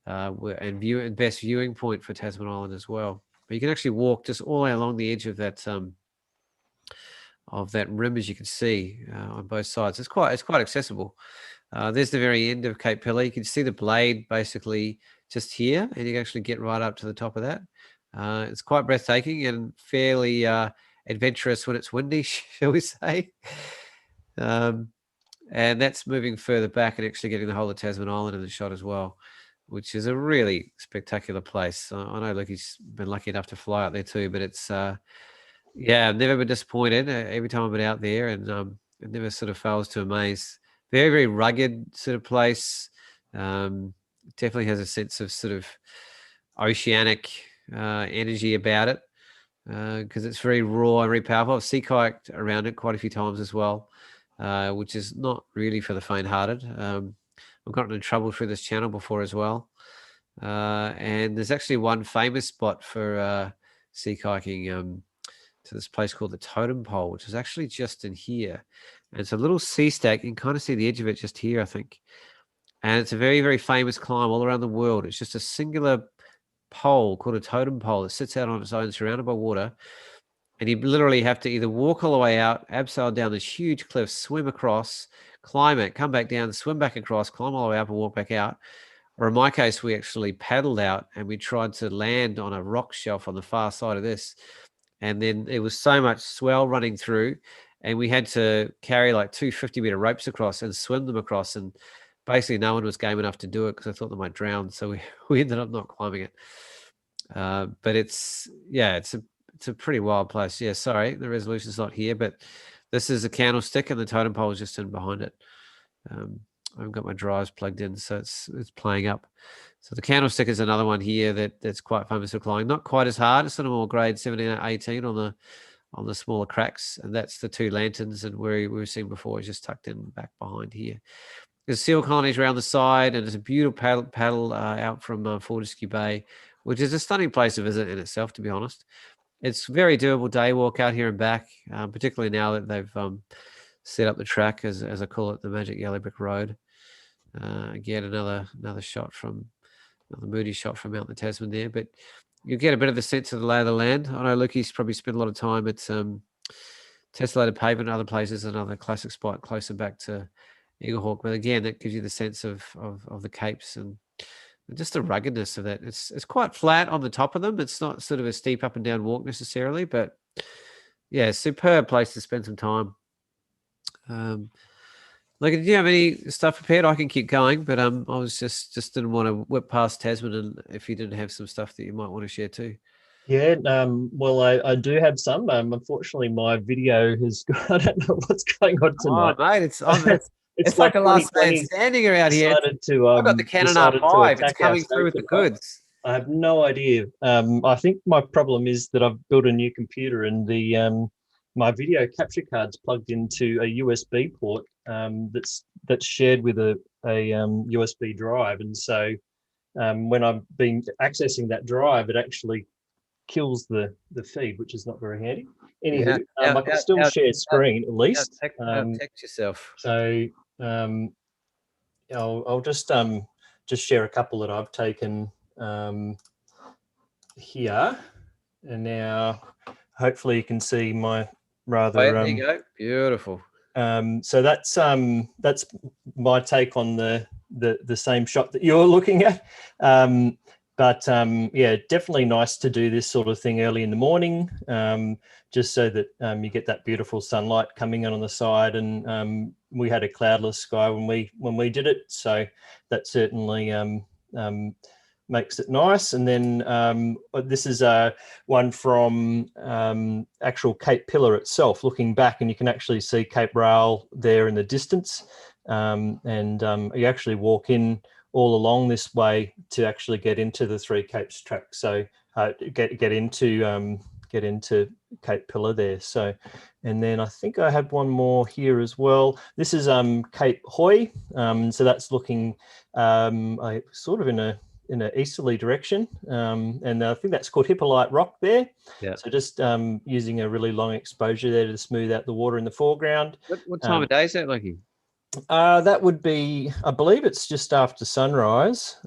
and best viewing point for Tasman Island as well. But you can actually walk just all the way along the edge of that rim, as you can see on both sides. It's quite accessible. There's the very end of Cape Pillar. You can see the blade basically just here, and you can actually get right up to the top of that. It's quite breathtaking and fairly adventurous when it's windy, shall we say. And that's moving further back and actually getting the whole of Tasman Island in the shot as well, which is a really spectacular place. I know Lucky's been lucky enough to fly out there too, but it's, yeah, I've never been disappointed every time I've been out there, and it never sort of fails to amaze. Very, very rugged sort of place. Definitely has a sense of sort of oceanic energy about it, because it's very raw and very powerful. I've sea kayaked around it quite a few times as well, which is not really for the faint-hearted. I've gotten in trouble through this channel before as well. And there's actually one famous spot for sea kayaking to this place called the Totem Pole, which is actually just in here. And it's a little sea stack. You can kind of see the edge of it just here, I think. And it's a very, very famous climb all around the world. It's just a singular pole called a totem pole that sits out on its own, surrounded by water. And you literally have to either walk all the way out, abseil down this huge cliff, swim across, climb it, come back down, swim back across, climb all the way up and walk back out. Or in my case, we actually paddled out and we tried to land on a rock shelf on the far side of this. And then there was so much swell running through, and we had to carry like 2 50-meter ropes across and swim them across. And basically no one was game enough to do it because I thought they might drown. So we ended up not climbing it. But it's a pretty wild place. Yeah, sorry, the resolution's not here, but this is a candlestick and the totem pole is just in behind it. I've got my drives plugged in, so it's playing up. So the candlestick is another one here that's quite famous for climbing. Not quite as hard. It's sort of more grade 17 or 18 on the smaller cracks, and that's the 2 lanterns. And where we were seeing before is just tucked in back behind here. There's seal colonies around the side, and there's a beautiful paddle out from Fortescue Bay, which is a stunning place to visit in itself, to be honest. It's very doable day walk out here and back, particularly now that they've set up the track, as I call it, the Magic Yellow Brick Road. Again, another shot from another moody shot from out the Tasman there, but you get a bit of the sense of the lay of the land. I know Lukey's probably spent a lot of time at Tessellated Pavement and other places, another classic spot closer back to Eaglehawk. But again, that gives you the sense of the capes and just the ruggedness of that. It's quite flat on the top of them. It's not sort of a steep up and down walk necessarily, but yeah, superb place to spend some time. Like, did you have any stuff prepared? I can keep going, but I was just didn't want to whip past Tasman, and if you didn't have some stuff that you might want to share too. Yeah, well, I do have some. Unfortunately, my video has got, I don't know what's going on tonight. Oh, mate, it's like a last man standing around here. I've got the Canon R5. It's coming through with the goods. I have no idea. I think my problem is that I've built a new computer, and the my video capture card's plugged into a USB port that's shared with a USB drive, and so when I've been accessing that drive, it actually kills the feed, which is not very handy. Anywho, I can still share screen at least. Text yourself. So I'll just share a couple that I've taken here, and now hopefully you can see my rather. There you go, beautiful. So that's my take on the same shot that you're looking at. But yeah, definitely nice to do this sort of thing early in the morning, just so that you get that beautiful sunlight coming in on the side. And we had a cloudless sky when we did it, so that certainly makes it nice. And then this is one from actual Cape Pillar itself, looking back, and you can actually see Cape Rail there in the distance. And you actually walk in all along this way to actually get into the Three Capes track. So get into Cape Pillar there. So, and then I think I have one more here as well. This is Cape Hoy. So that's looking sort of in an easterly direction, and I think that's called Hippolyte Rock there. Yeah. So just using a really long exposure there to smooth out the water in the foreground. What time of day is that, Lucky? That would be, I believe it's just after sunrise.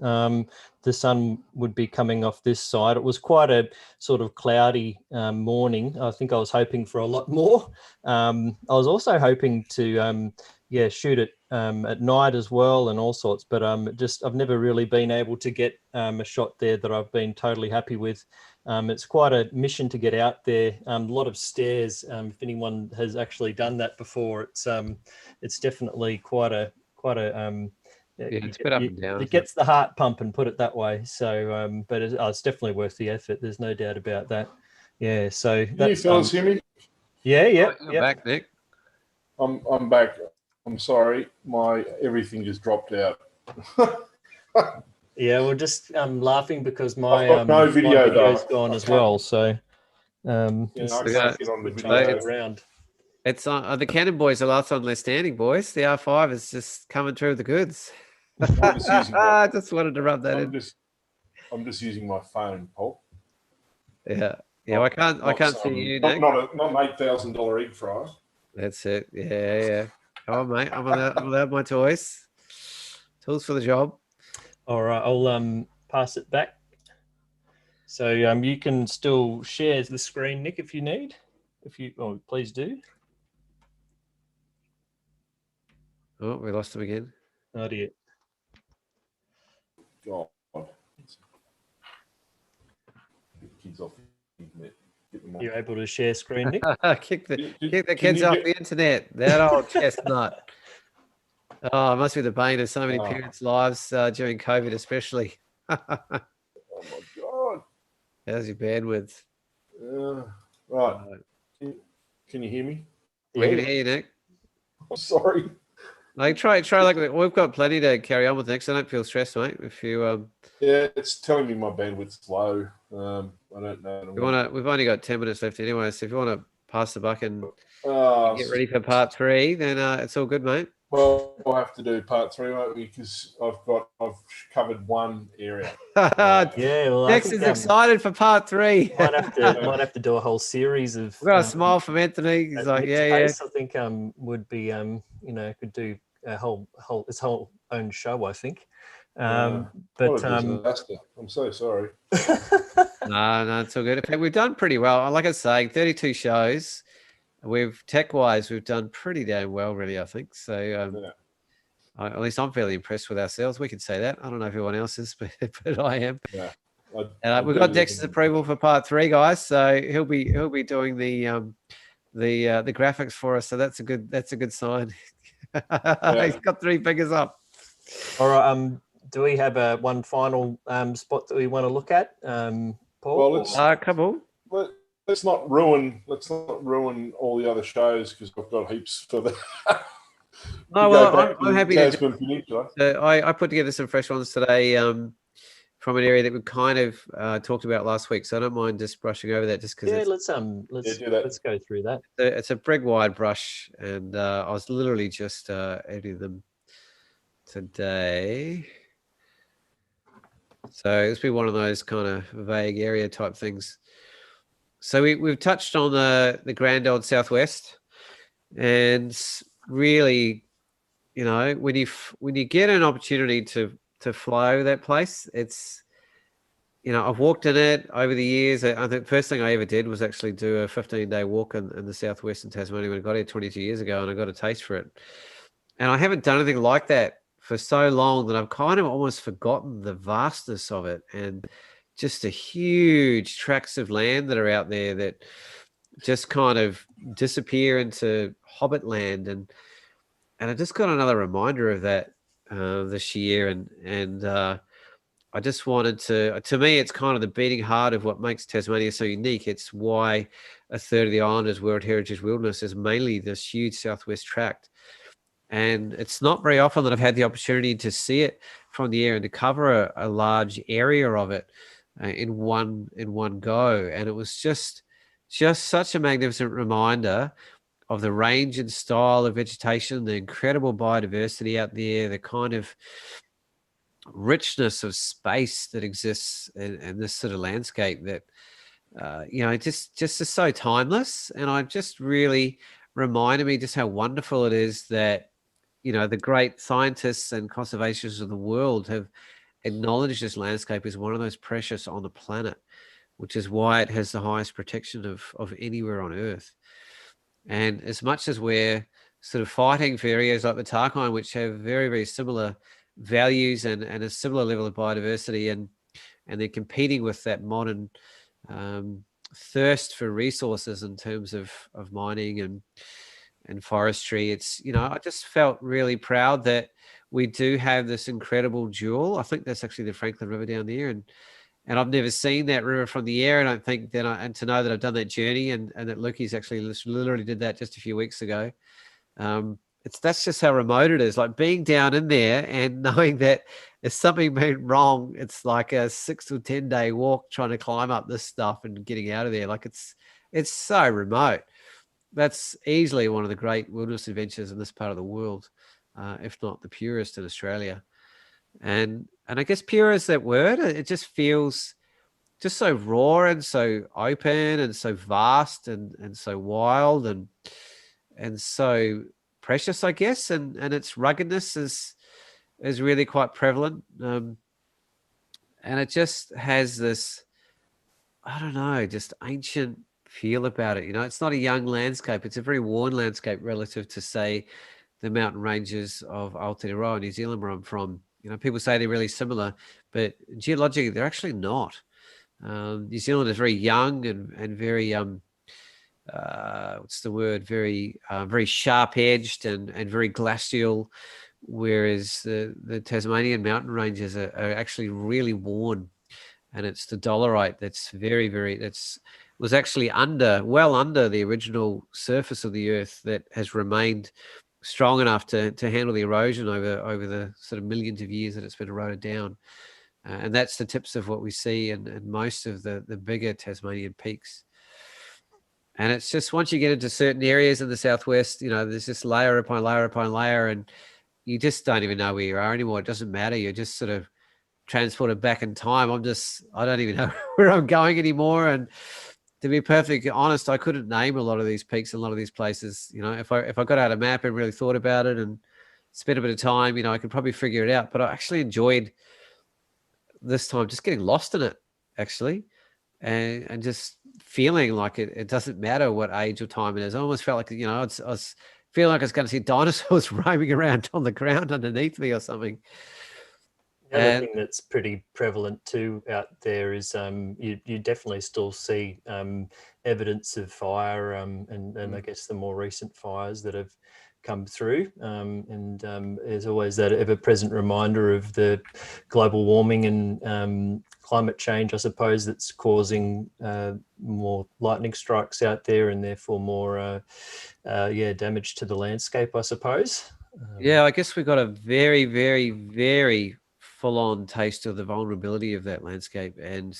the sun would be coming off this side. It was quite a sort of cloudy morning. I think I was hoping for a lot more. I was also hoping to shoot it at night as well and all sorts, but I've never really been able to get a shot there that I've been totally happy with. It's quite a mission to get out there. A lot of stairs. If anyone has actually done that before, it's definitely quite a it's a bit up and down. It gets the heart pumping, put it that way. So, but it's definitely worth the effort. There's no doubt about that. Yeah. So Can you fellas hear me? Yeah. You're back, Nick. I'm back. I'm sorry. Everything just dropped out. Yeah, we're just laughing because my no video video's gone as well. So I can't get on the video. Around. It's the Cannon boys are last on their standing, boys. The R5 is just coming through with the goods. I just wanted to rub that in. I'm just using my phone, Paul. Yeah. I can't see you, Nick. Not an $8,000 egg fryer. That's it. Yeah. Oh, mate, I'm allowed my toys. Tools for the job. All right, I'll pass it back. So you can still share the screen, Nick, if you need. Please do. Oh, we lost him again. Oh dear. God. Kids off the internet. You're able to share screen, Nick? Kick the kids off the internet. That old chestnut. Oh, it must be the bane of so many parents' lives during COVID, especially. Oh my God. How's your bandwidth? Right. Can you hear me? We can hear you, Nick. I'm sorry. Like try like we've got plenty to carry on with, Nick, so don't feel stressed, mate. If you yeah, it's telling me my bandwidth's low. I don't know. We've only got 10 minutes left anyway, so if you want to pass the buck and get ready for part 3, then it's all good, mate. Well, we'll have to do part 3, won't we? Because I've covered one area. Yeah, well, Next is excited for part 3. might have to do a whole series of. We've got a smile from Anthony. He's like, yeah. I think would be could do its whole own show. I think. What a disaster. I'm so sorry. No, it's all good. In fact, we've done pretty well. Like I was saying, 32 shows. Tech-wise, we've done pretty damn well, really, I think. So at least I'm fairly impressed with ourselves. We can say that. I don't know if everyone else is, but I am. Yeah. And we've got Dexter's approval for part 3, guys. So he'll be doing the graphics for us. So that's a good sign. He's got 3 fingers up. All right. Do we have one final spot that we want to look at, Paul? Well, a couple. Let's not ruin all the other shows because I've got heaps for the. I'm happy Tasman Peninsula. I put together some fresh ones today from an area that we kind of talked about last week, so I don't mind just brushing over that just because. Let's do that. Let's go through that. It's a brig wide brush, and I was literally just editing them today. So it's been one of those kind of vague area type things. So we've touched on the grand old Southwest, and really, when you get an opportunity to fly over that place, it's, I've walked in it over the years. I think the first thing I ever did was actually do a 15-day walk in the Southwest in Tasmania when I got here 22 years ago, and I got a taste for it. And I haven't done anything like that for so long that I've kind of almost forgotten the vastness of it, and just the huge tracts of land that are out there that just kind of disappear into Hobbit land. And I just got another reminder of that this year. And I just wanted to me, it's kind of the beating heart of what makes Tasmania so unique. It's why a third of the island is World Heritage Wilderness, is mainly this huge Southwest tract. And it's not very often that I've had the opportunity to see it from the air and to cover a large area of it in one go. And it was just such a magnificent reminder of the range and style of vegetation, the incredible biodiversity out there, the kind of richness of space that exists in this sort of landscape that, just is so timeless. And I just really reminded me just how wonderful it is that, the great scientists and conservationists of the world have acknowledge this landscape as one of those precious on the planet, which is why it has the highest protection of anywhere on Earth. And as much as we're sort of fighting for areas like the Tarkine, which have very, very similar values and a similar level of biodiversity, and they're competing with that modern thirst for resources in terms of mining and forestry, it's, you know, I just felt really proud that we do have this incredible jewel. I think that's actually the Franklin River down there, and I've never seen that river from the air. I don't think that and to know that I've done that journey and that Lukey's actually literally did that just a few weeks ago. That's just how remote it is. Like being down in there and knowing that if something went wrong, it's like a 6 or 10 day walk trying to climb up this stuff and getting out of there. Like it's so remote. That's easily one of the great wilderness adventures in this part of the world, if not the purest in Australia. And I guess pure is that word. It just feels just so raw and so open and so vast and so wild and so precious, I guess. And its ruggedness is really quite prevalent. And it just has this, I don't know, just ancient feel about it. You know, it's not a young landscape. It's a very worn landscape relative to, say, the mountain ranges of Aotearoa, New Zealand, where I'm from. You know, people say they're really similar, but geologically, they're actually not. New Zealand is very young and very, what's the word? Very, very sharp-edged and very glacial, whereas the Tasmanian mountain ranges are actually really worn. And it's the dolerite that's very, very, was actually well under the original surface of the earth that has remained strong enough to handle the erosion over the sort of millions of years that it's been eroded down. And that's the tips of what we see in most of the bigger Tasmanian peaks. And it's just once you get into certain areas in the southwest, you know, there's just layer upon layer upon layer, and you just don't even know where you are anymore. It doesn't matter. You're just sort of transported back in time. I don't even know where I'm going anymore. And to be perfectly honest, I couldn't name a lot of these peaks and a lot of these places. You know, if I got out a map and really thought about it and spent a bit of time, you know, I could probably figure it out. But I actually enjoyed this time just getting lost in it, actually, and just feeling like it doesn't matter what age or time it is. I almost felt like, you know, I was feeling like I was going to see dinosaurs roaming around on the ground underneath me or something. The other thing that's pretty prevalent too out there is you definitely still see evidence of fire and I guess the more recent fires that have come through, and there's always that ever-present reminder of the global warming and climate change, I suppose, that's causing more lightning strikes out there and therefore more damage to the landscape, I suppose. Yeah, I guess we got a very, very, very full-on taste of the vulnerability of that landscape and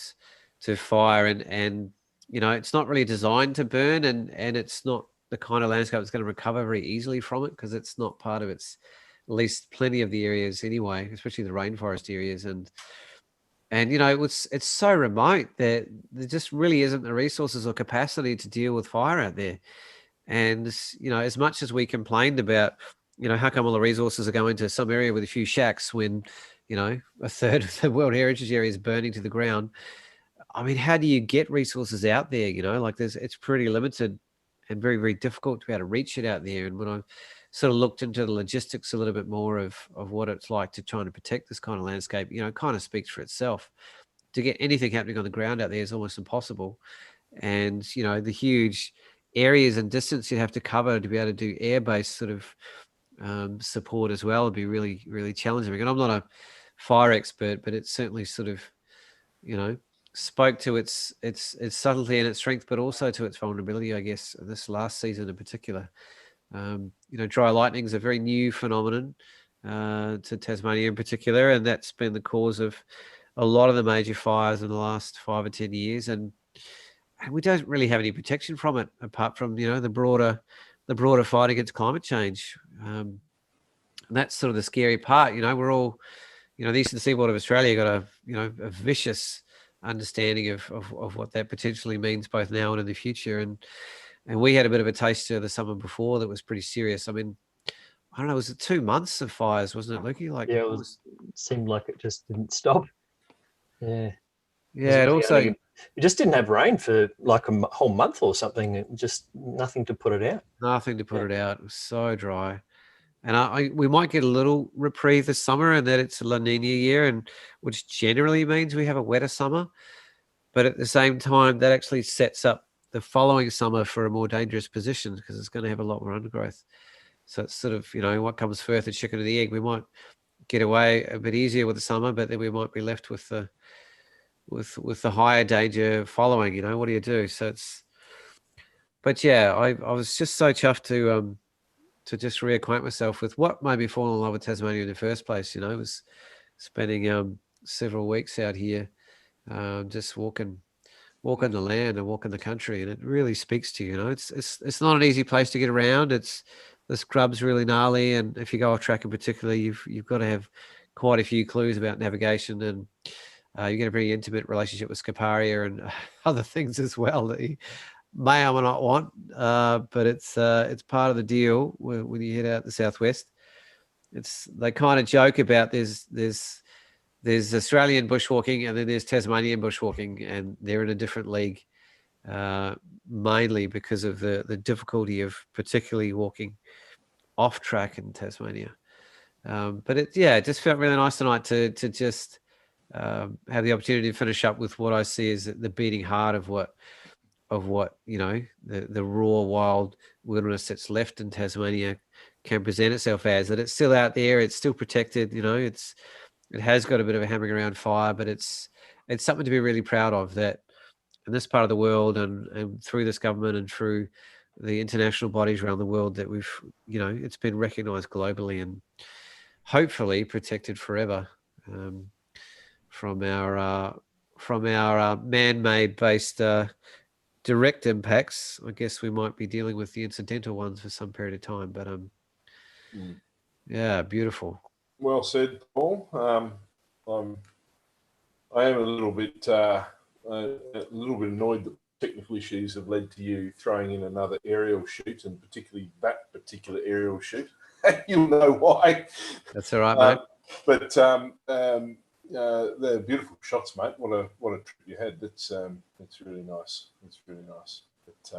to fire, and you know, it's not really designed to burn, and it's not the kind of landscape that's going to recover very easily from it, because it's not part of its, at least plenty of the areas anyway, especially the rainforest areas. And you know, it's so remote that there just really isn't the resources or capacity to deal with fire out there. And you know, as much as we complained about, you know, how come all the resources are going to some area with a few shacks when, you know, a third of the World Heritage Area is burning to the ground. I mean, how do you get resources out there? You know, like it's pretty limited and very, very difficult to be able to reach it out there. And when I sort of looked into the logistics a little bit more of what it's like to try and protect this kind of landscape, you know, it kind of speaks for itself. To get anything happening on the ground out there is almost impossible. And, you know, the huge areas and distance you have to cover to be able to do air-based sort of support as well would be really, really challenging. And I'm not a fire expert, but it's certainly sort of, you know, spoke to its subtlety and its strength, but also to its vulnerability, I guess, this last season in particular. You know, dry lightning is a very new phenomenon to Tasmania in particular, and that's been the cause of a lot of the major fires in the last 5 or 10 years. And we don't really have any protection from it, apart from, you know, the broader fight against climate change. And that's sort of the scary part. You know, we're all, you know, the eastern seaboard of Australia got a vicious understanding of what that potentially means both now and in the future. And we had a bit of a taste of the summer before that was pretty serious. I mean, I don't know, was it 2 months of fires, wasn't it, Lukey? Like, yeah, it seemed like it just didn't stop. Yeah. Yeah, it also it just didn't have rain for like a whole month or something. Just nothing to put it out. Nothing to put it out. It was so dry. And we might get a little reprieve this summer, and that it's a La Nina year, and which generally means we have a wetter summer. But at the same time, that actually sets up the following summer for a more dangerous position because it's going to have a lot more undergrowth. So it's sort of, what comes first, the chicken or the egg. We might get away a bit easier with the summer, but then we might be left with the higher danger following. What do you do? So but yeah, I was just so chuffed to just reacquaint myself with what made me fall in love with Tasmania in the first place. Was spending several weeks out here, just walking the land and walking the country, and it really speaks to you. It's not an easy place to get around. The scrub's really gnarly, and if you go off track in particular, you've got to have quite a few clues about navigation, and you get a very intimate relationship with scaparia and other things as well that you may or may not want, but it's part of the deal when you head out the southwest. They kind of joke about there's Australian bushwalking and then there's Tasmanian bushwalking, and they're in a different league, mainly because of the difficulty of particularly walking off track in Tasmania. But it just felt really nice tonight to just have the opportunity to finish up with what I see as the beating heart of what the raw wild wilderness that's left in Tasmania can present itself as. That it's still out there, it's still protected. It has got a bit of a hammering around fire, but it's something to be really proud of, that in this part of the world and through this government and through the international bodies around the world, that we've it's been recognized globally and hopefully protected forever from our man-made based direct impacts. I guess we might be dealing with the incidental ones for some period of time, but yeah, beautiful. Well said, Paul. I am a little bit annoyed that technical issues have led to you throwing in another aerial shoot, and particularly that particular aerial shoot. You'll know why. That's all right, mate. But they're beautiful shots, mate. What a trip you had. It's really nice. It's really nice. But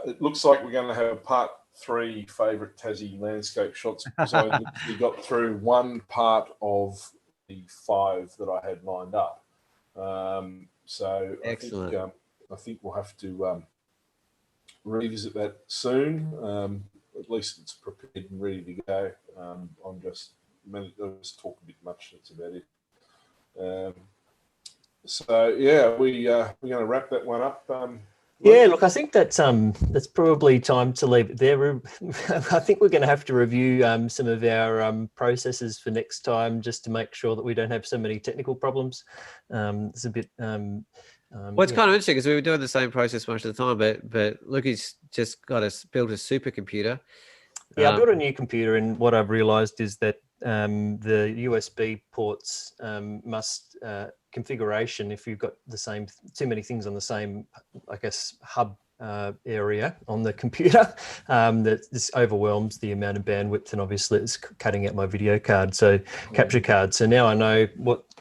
it looks like we're going to have a part 3 favourite Tassie landscape shots, because I literally got through one part of the 5 that I had lined up. So excellent. I think we'll have to revisit that soon. At least it's prepared and ready to go. I'm just talk a bit much. That's about it. So yeah, we're going to wrap that one up. Yeah, look, I think that's probably time to leave it there. I think we're going to have to review some of our processes for next time, just to make sure that we don't have so many technical problems. It's a bit. Well, it's kind of interesting because we were doing the same process most of the time, but look, he's just got us built a supercomputer. Yeah, I built a new computer, and what I've realised is that the USB ports must configuration, if you've got too many things on the same, I guess, hub area on the computer, that this overwhelms the amount of bandwidth, and obviously it's cutting out my video card, so capture card. So now I know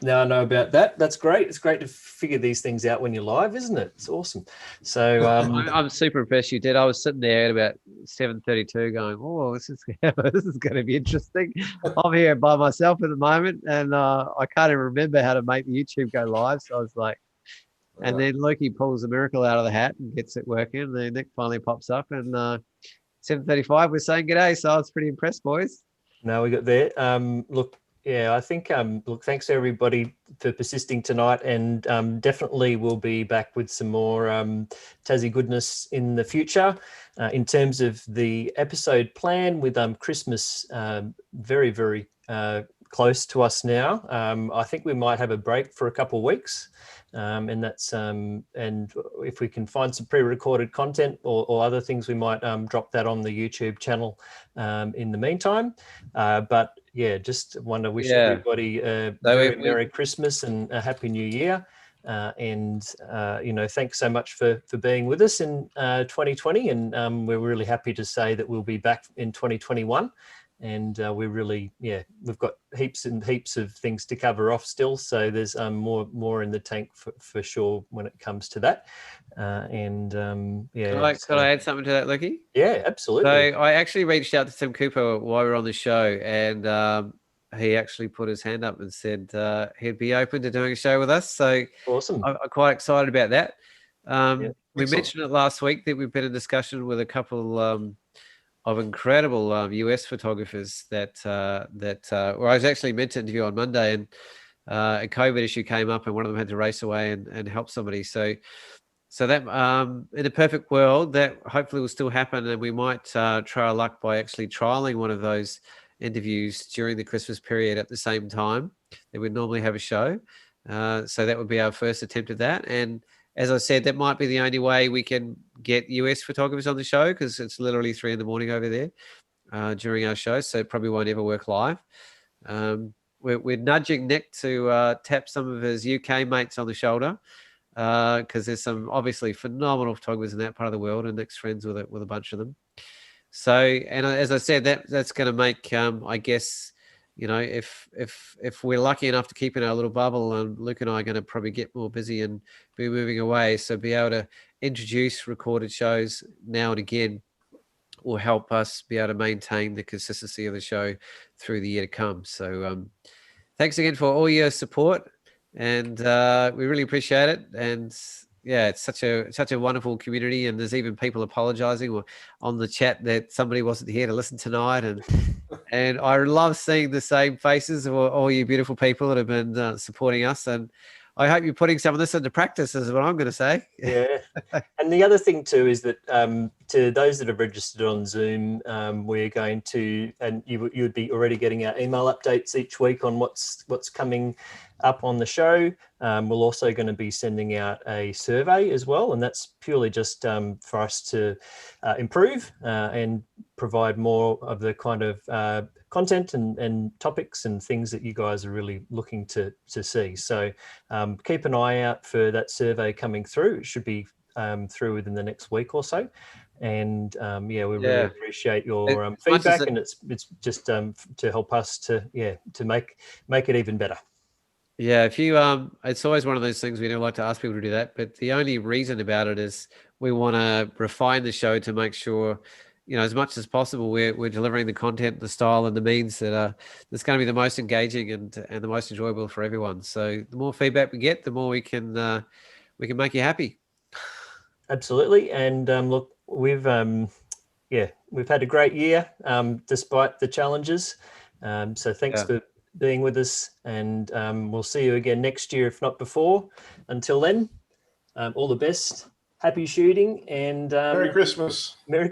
about that. That's great. It's great to figure these things out when you're live, isn't it? It's awesome. So I'm super impressed you did. I was sitting there at about 7:32 going, oh, this is going to be interesting. I'm here by myself at the moment, and I can't even remember how to make the YouTube go live, so I was like, and then Loki pulls a miracle out of the hat and gets it working. And then Nick finally pops up, and 7:35 we're saying g'day. So I was pretty impressed, boys. No, we got there. Look, yeah, I think look, thanks to everybody for persisting tonight, and definitely we'll be back with some more Tassie goodness in the future. In terms of the episode plan, with Christmas very, very close to us now, I think we might have a break for a couple of weeks. And that's and if we can find some pre-recorded content or other things, we might drop that on the YouTube channel in the meantime. But yeah, just want to wish everybody a Merry Christmas and a Happy New Year. Thanks so much for being with us in 2020, and we're really happy to say that we'll be back in 2021. And we're really, we've got heaps and heaps of things to cover off still. So there's more in the tank for sure when it comes to that. Can I add something to that, Lucky? Yeah, absolutely. So I actually reached out to Tim Cooper while we were on the show, and he actually put his hand up and said he'd be open to doing a show with us. So awesome. I'm quite excited about that. We Excellent. mentioned it last week that we've been in discussion with a couple of incredible US photographers that I was actually meant to interview on Monday, and a COVID issue came up and one of them had to race away and help somebody. So that in a perfect world, that hopefully will still happen, and we might try our luck by actually trialing one of those interviews during the Christmas period at the same time that we'd normally have a show. So that would be our first attempt at that. And as I said, that might be the only way we can get US photographers on the show, because it's literally 3 a.m. over there during our show. So it probably won't ever work live. We're nudging Nick to tap some of his UK mates on the shoulder, because there's some obviously phenomenal photographers in that part of the world, and Nick's friends with a bunch of them. So, and as I said, that's going to make, I guess, if we're lucky enough to keep in our little bubble, and Luke and I are going to probably get more busy and be moving away, so be able to introduce recorded shows now and again will help us be able to maintain the consistency of the show through the year to come. So thanks again for all your support, and we really appreciate it. And yeah, it's such a wonderful community, and there's even people apologizing on the chat that somebody wasn't here to listen tonight, and I love seeing the same faces of all you beautiful people that have been supporting us, and I hope you're putting some of this into practice, is what I'm going to say. Yeah, and the other thing too is that to those that have registered on Zoom, we're going to, and you would be already getting our email updates each week on what's coming up on the show. We're also going to be sending out a survey as well, and that's purely just for us to improve and provide more of the kind of content and topics and things that you guys are really looking to see. So keep an eye out for that survey coming through. It should be through within the next week or so. And we really appreciate your feedback, and it's just to help us to make it even better. Yeah, if you it's always one of those things we don't like to ask people to do that, but the only reason about it is we want to refine the show to make sure, as much as possible, we're delivering the content, the style, and the means that's going to be the most engaging and the most enjoyable for everyone. So the more feedback we get, the more we can make you happy. Absolutely, and look, we've had a great year despite the challenges. So thanks for being with us, and we'll see you again next year, if not before. Until then, all the best, happy shooting, and Merry Christmas. Merry